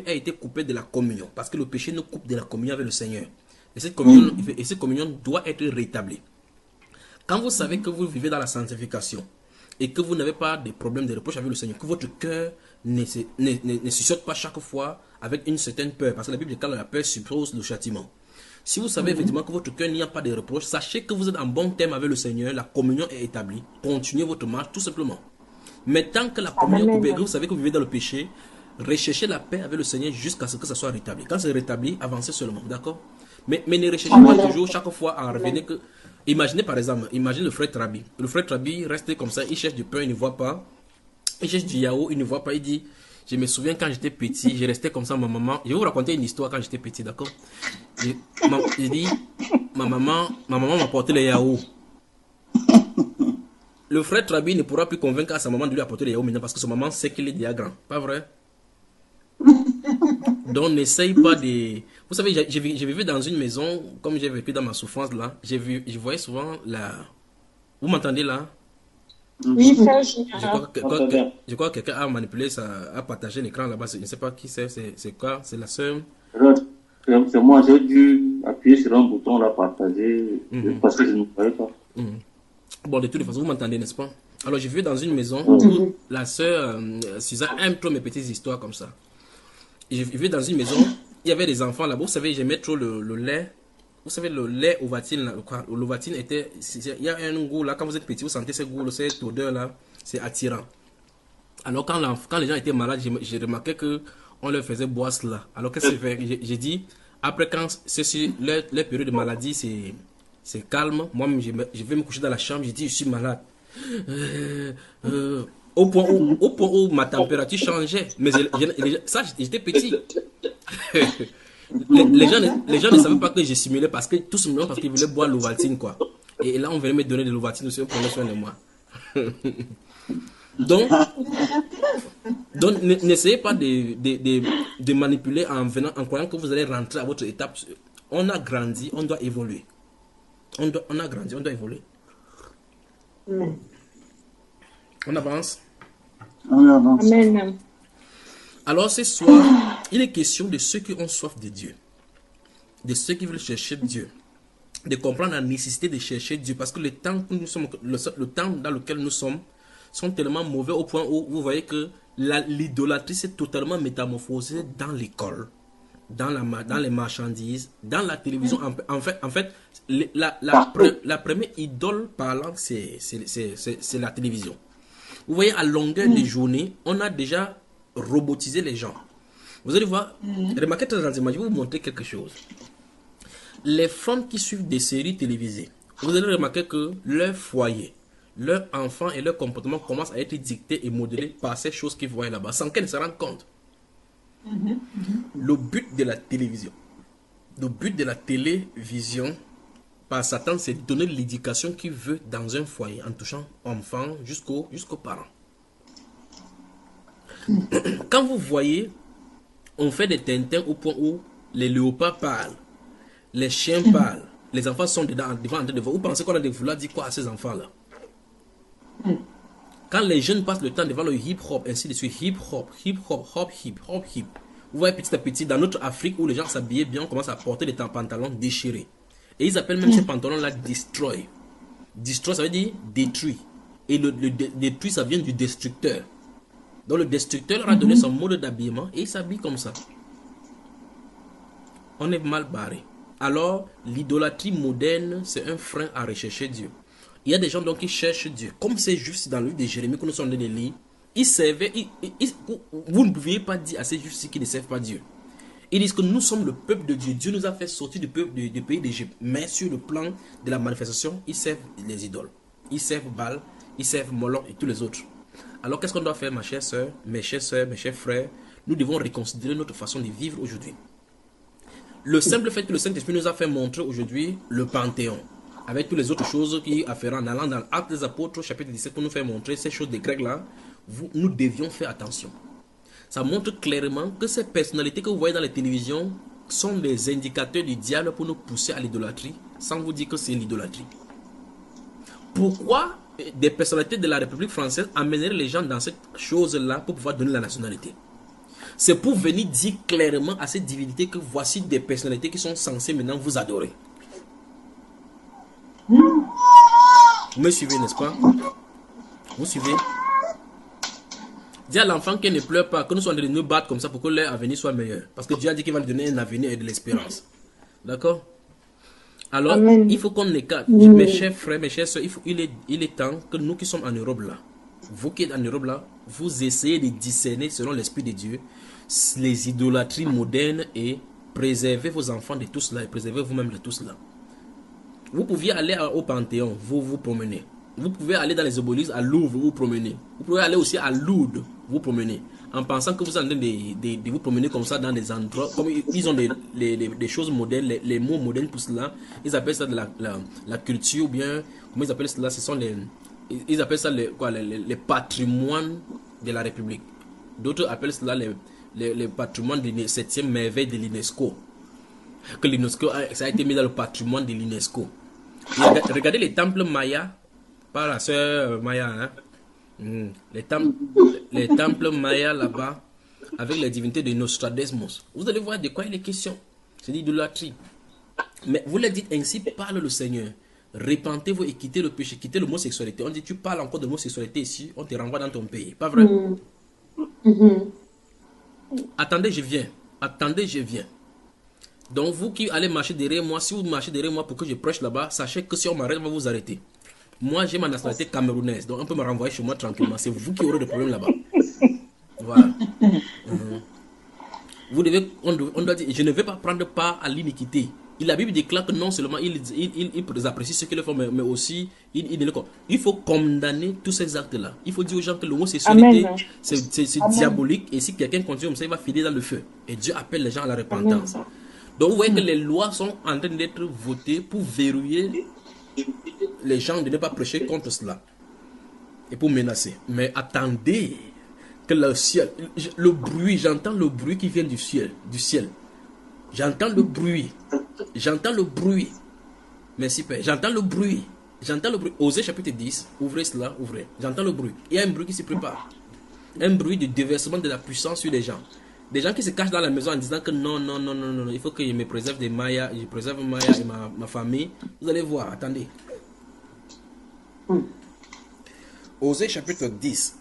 a été coupé de la communion, parce que le péché nous coupe de la communion avec le Seigneur. Et cette communion doit être rétablie. Quand vous savez que vous vivez dans la sanctification et que vous n'avez pas de problème de reproche avec le Seigneur, que votre cœur ne suscite pas chaque fois avec une certaine peur, parce que la Bible dit que la peur suppose le châtiment. Si vous savez effectivement que votre cœur n'y a pas de reproche, sachez que vous êtes en bon terme avec le Seigneur, la communion est établie, continuez votre marche tout simplement. Mais tant que la communion est coupée, que vous savez que vous vivez dans le péché, recherchez la paix avec le Seigneur jusqu'à ce que ça soit rétabli. Quand c'est rétabli, avancez seulement, d'accord? Mais ne recherchez pas toujours chaque fois à revenir que... Imaginez par exemple, le frère Trabi. Le frère Trabi reste comme ça, il cherche du pain, il ne voit pas. Il cherche du yaourt, il ne voit pas. Il dit, je me souviens quand j'étais petit, je restais comme ça, ma maman. Je vais vous raconter une histoire quand j'étais petit, d'accord? Il dit, ma maman m'apportait les yaourts. Le frère Trabi ne pourra plus convaincre à sa maman de lui apporter les yaourts maintenant parce que sa maman sait qu'il est déjà grand. Pas vrai? Donc n'essaye pas de... Vous savez, j'ai vécu dans une maison, comme j'ai vécu dans ma souffrance là, je voyais souvent la... Vous m'entendez là? Oui, frère. Je crois que quelqu'un a manipulé, a partagé l'écran là-bas. Je ne sais pas qui c'est quoi, c'est la sœur. C'est moi, j'ai dû appuyer sur un bouton là, partager, parce que je ne savais pas. Bon, de toutes les façons, vous m'entendez, n'est-ce pas? Alors, je vivais dans une maison où la sœur Suzanne aime trop mes petites histoires comme ça. Je vivais dans une maison, il y avait des enfants là-bas. Vous savez, j'aimais trop le lait. Vous savez, le lait Ovatine, là, l'Ovatine était... Il y a un goût là, quand vous êtes petit, vous sentez ce goût, cette odeur là, c'est attirant. Alors, quand les gens étaient malades, j'ai remarqué qu'on leur faisait boire cela. Alors, qu'est-ce que j'ai fait? J'ai dit, après, quand leur période de maladie, c'est calme, moi, je vais me coucher dans la chambre, j'ai dit, je suis malade. Au point où ma température changeait. Mais ça, j'étais petit. les gens ne savaient pas que j'ai simulé parce que tout simplement parce qu'ils voulaient boire l'Ovaltine quoi. Et là on venait me donner de l'Ovaltine aussi, on prenait soin de moi. donc n'essayez pas de manipuler en croyant que vous allez rentrer à votre étape. On a grandi, on doit évoluer. On a grandi, on doit évoluer. On avance. Amen. Alors ce soir, il est question de ceux qui ont soif de Dieu, de ceux qui veulent chercher Dieu, de comprendre la nécessité de chercher Dieu, parce que le temps dans lequel nous sommes sont tellement mauvais au point où vous voyez que l'idolâtrie s'est totalement métamorphosée dans l'école, dans les marchandises, dans la télévision. En fait, la première idole parlante, c'est la télévision. Vous voyez, à longueur de journée, on a déjà robotiser les gens. Vous allez voir, remarquez très attentivement, je vais vous montrer quelque chose. Les femmes qui suivent des séries télévisées, vous allez remarquer que leur foyer, leurs enfants et leur comportement commencent à être dictés et modélés par ces choses qu'ils voient là-bas, sans qu'elles ne se rendent compte. Le but de la télévision, par Satan, c'est de donner l'éducation qu'il veut dans un foyer, en touchant enfants jusqu'aux parents. Quand vous voyez, on fait des tintins au point où les léopards parlent, les chiens parlent, les enfants sont devant en train de voir. Vous pensez qu'on a de vouloir dire quoi à ces enfants-là? Quand les jeunes passent le temps devant le hip-hop, ainsi de suite, hip-hop, hip-hop, vous voyez petit à petit, dans notre Afrique où les gens s'habillaient bien, on commence à porter des pantalons déchirés. Et ils appellent même ces pantalons-là destroy. Destroy, ça veut dire détruit. Et le détruit, ça vient du destructeur. Donc le destructeur leur a donné son mode d'habillement et il s'habille comme ça. On est mal barré. Alors, l'idolâtrie moderne, c'est un frein à rechercher Dieu. Il y a des gens donc qui cherchent Dieu. Comme c'est juste dans le livre de Jérémie que nous sommes en train de lire, ils servaient, vous ne pouviez pas dire à ces justes qu'ils ne servent pas Dieu. Ils disent que nous sommes le peuple de Dieu. Dieu nous a fait sortir du pays d'Égypte. Mais sur le plan de la manifestation, ils servent les idoles. Ils servent Baal, ils servent Moloch et tous les autres. Alors qu'est-ce qu'on doit faire, ma chère soeur, mes chers frères? Nous devons reconsidérer notre façon de vivre aujourd'hui. Le simple fait que le Saint-Esprit nous a fait montrer aujourd'hui le Panthéon, avec toutes les autres choses qui afférent en allant dans Actes des Apôtres, chapitre 17, pour nous faire montrer ces choses des Grecs là, nous devions faire attention. Ça montre clairement que ces personnalités que vous voyez dans les télévisions sont des indicateurs du diable pour nous pousser à l'idolâtrie, sans vous dire que c'est l'idolâtrie. Pourquoi des personnalités de la République française amèneraient les gens dans cette chose-là pour pouvoir donner la nationalité? C'est pour venir dire clairement à ces divinités que voici des personnalités qui sont censées maintenant vous adorer. Vous me suivez, n'est-ce pas? Vous suivez? Dis à l'enfant qu'il ne pleure pas, que nous soyons de nous battre comme ça pour que leur avenir soit meilleur. Parce que Dieu a dit qu'il va lui donner un avenir et de l'espérance. D'accord? Alors, Amen. Il faut qu'on écarte. Mes chers frères, mes chères soeurs, il est temps que nous qui sommes en Europe là, vous qui êtes en Europe là, vous essayez de discerner selon l'Esprit de Dieu les idolâtries modernes et préservez vos enfants de tout cela et préservez vous-même de tout cela. Vous pouviez aller au Panthéon, vous promenez. Vous pouvez aller dans les obélisques à Louvre, vous promenez. Vous pouvez aller aussi à Lourdes, vous promenez. En pensant que vous êtes en train de vous promener comme ça dans des endroits, comme ils ont des choses modernes, les mots modernes pour cela. Ils appellent ça de la culture, ou bien, comment ils appellent cela? Ce sont ils appellent ça les patrimoines de la République. D'autres appellent cela les patrimoines de 7e merveille de l'UNESCO. Que l'UNESCO, ça a été mis dans le patrimoine de l'UNESCO. Regardez les temples mayas, par la sœur Maya, hein? Les temples mayas là-bas, avec les divinités de Nostradamus. Vous allez voir de quoi il est question. C'est l'idolâtrie. Mais vous leur dites ainsi, parle le Seigneur. Repentez-vous et quittez le péché, quittez l'homosexualité. On dit, tu parles encore de l'homosexualité ici, on te renvoie dans ton pays. Pas vrai? Attendez, je viens. Attendez, je viens. Donc, vous qui allez marcher derrière moi, si vous marchez derrière moi pour que je prêche là-bas, sachez que si on m'arrête, on va vous arrêter. Moi, j'ai ma nationalité camerounaise, donc on peut me renvoyer chez moi tranquillement. C'est vous qui aurez des problèmes là-bas. Voilà. Vous devez, on doit dire, je ne vais pas prendre part à l'iniquité. La Bible déclare que non seulement ils apprécient ce qu'ils le font, mais aussi il faut condamner tous ces actes-là. Il faut dire aux gens que l'homosexualité, c'est diabolique. Et si quelqu'un continue comme ça, il va filer dans le feu. Et Dieu appelle les gens à la repentance. Amen. Donc vous voyez que les lois sont en train d'être votées pour verrouiller les gens de ne pas prêcher contre cela. Et pour menacer. Mais attendez que le ciel, le bruit, j'entends le bruit qui vient du ciel. J'entends le bruit. J'entends le bruit. Merci Père. J'entends le bruit. J'entends le bruit. Osée chapitre 10. Ouvrez cela, ouvrez. J'entends le bruit. Il y a un bruit qui se prépare. Un bruit de déversement de la puissance sur les gens. Des gens qui se cachent dans la maison en disant que non, il faut que je me préserve des Mayas, je préserve Maya et ma famille. Vous allez voir, attendez. Osée chapitre 10.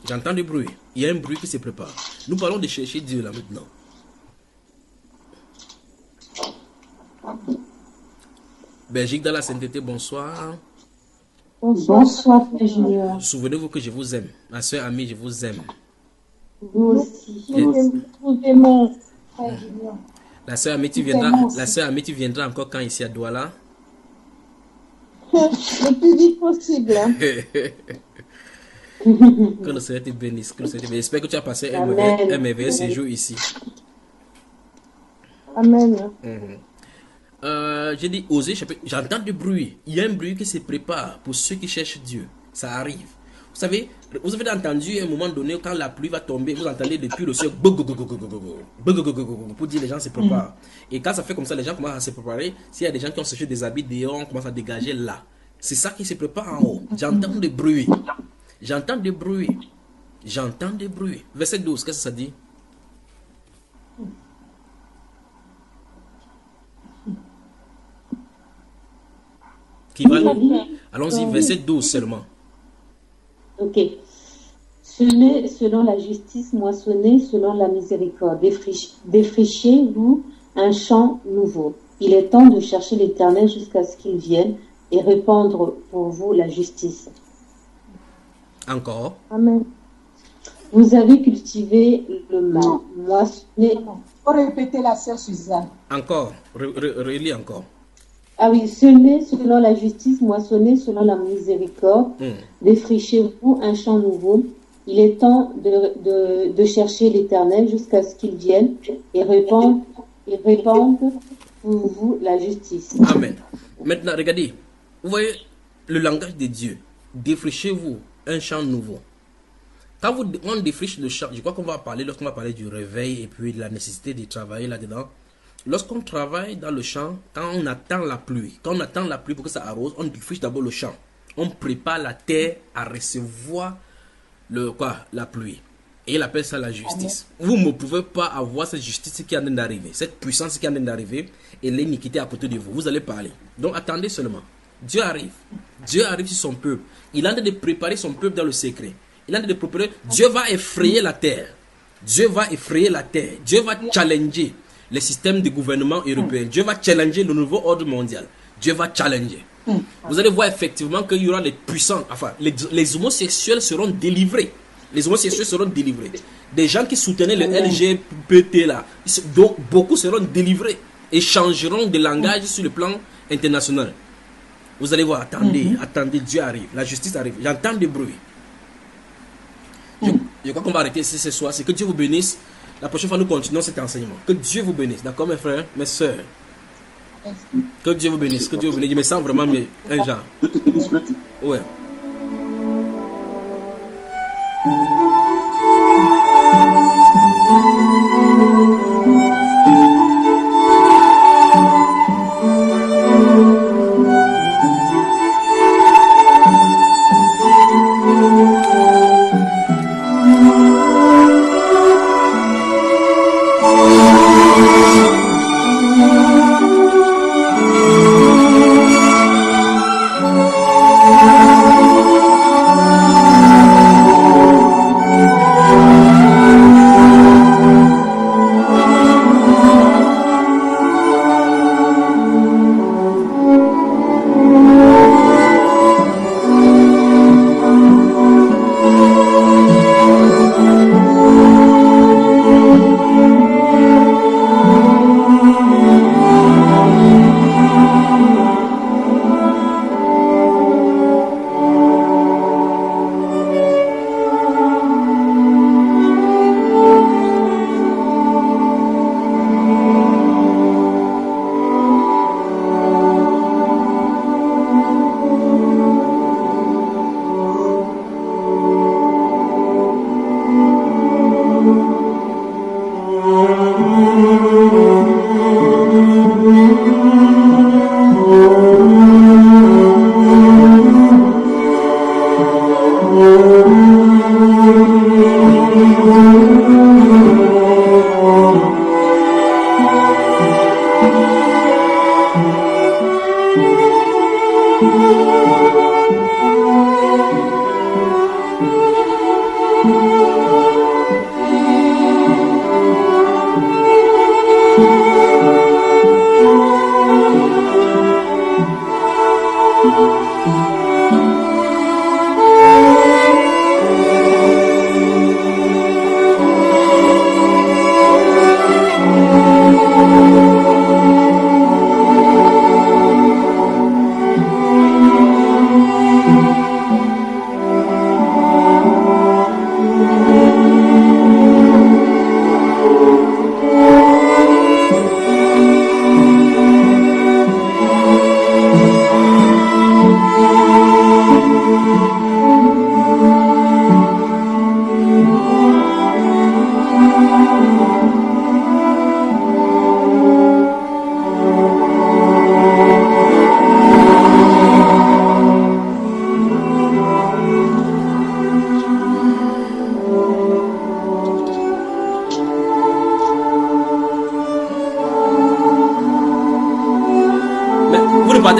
J'entends du bruit. Il y a un bruit qui se prépare. Nous parlons de chercher Dieu là maintenant. Belgique dans la sainteté, bonsoir. Bonsoir, Frère Junior. Souvenez-vous que je vous aime. Ma soeur amie, je vous aime. Vous aussi. Nous aimons, Frère Junior. La soeur amie, tu viendras encore quand ici à Douala? Le plus vite possible. Hein. Que le Seigneur te bénisse. J'espère que tu as passé un merveilleux séjour ici. Amen. J'ai dit Osée, j'entends du bruit. Il y a un bruit qui se prépare pour ceux qui cherchent Dieu. Ça arrive. Vous savez, vous avez entendu à un moment donné, quand la pluie va tomber, vous entendez depuis le ciel pour dire les gens se préparent. Et quand ça fait comme ça, les gens commencent à se préparer. S'il y a des gens qui ont séché des habits dehors, on commence à dégager là. C'est ça qui se prépare en haut. J'entends des bruits. J'entends des bruits. J'entends des bruits. Verset 12, qu'est-ce que ça dit? Allons-y, verset 12 seulement. Ok. Semez selon la justice, moissonnez selon la miséricorde. Défrichez-vous un champ nouveau. Il est temps de chercher l'Éternel jusqu'à ce qu'il vienne et répandre pour vous la justice. Encore. Amen. Vous avez cultivé le mal, moissonné. Faut répéter la sœur Suzanne. Encore. Relis encore. Ah oui, semez selon la justice, moissonnez selon la miséricorde. Défrichez-vous un champ nouveau. Il est temps de chercher l'Éternel jusqu'à ce qu'il vienne et répande pour vous la justice. Amen. Maintenant, regardez. Vous voyez le langage de Dieu. Défrichez-vous un champ nouveau. Quand on défriche le champ, je crois qu'on va parler, lorsqu'on va parler du réveil et puis de la nécessité de travailler là-dedans. Lorsqu'on travaille dans le champ, quand on attend la pluie, pour que ça arrose, on défriche d'abord le champ. On prépare la terre à recevoir la pluie. Et il appelle ça la justice. Amen. Vous ne pouvez pas avoir cette justice qui est en train d'arriver, cette puissance qui est en train d'arriver et l'iniquité à côté de vous. Vous allez parler. Donc attendez seulement. Dieu arrive. Dieu arrive sur son peuple. Il est en train de préparer son peuple dans le secret. Il est en train de préparer. Dieu va effrayer la terre. Dieu va effrayer la terre. Dieu va challenger les systèmes de gouvernement européen. Dieu va challenger le nouveau ordre mondial. Dieu va challenger. Vous allez voir effectivement qu'il y aura les puissants, enfin, les homosexuels seront délivrés. Les homosexuels seront délivrés. Des gens qui soutenaient le LGBT là, donc beaucoup seront délivrés et changeront de langage sur le plan international. Vous allez voir, attendez, Dieu arrive, la justice arrive. J'entends des bruits. Je crois qu'on va arrêter ici ce soir. C'est que Dieu vous bénisse. La prochaine fois, nous continuons cet enseignement. Que Dieu vous bénisse. D'accord, mes frères, mes soeurs. Que Dieu vous bénisse. Que Dieu vous bénisse. Je me sens vraiment un genre. Ouais.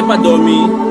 Pas dormir.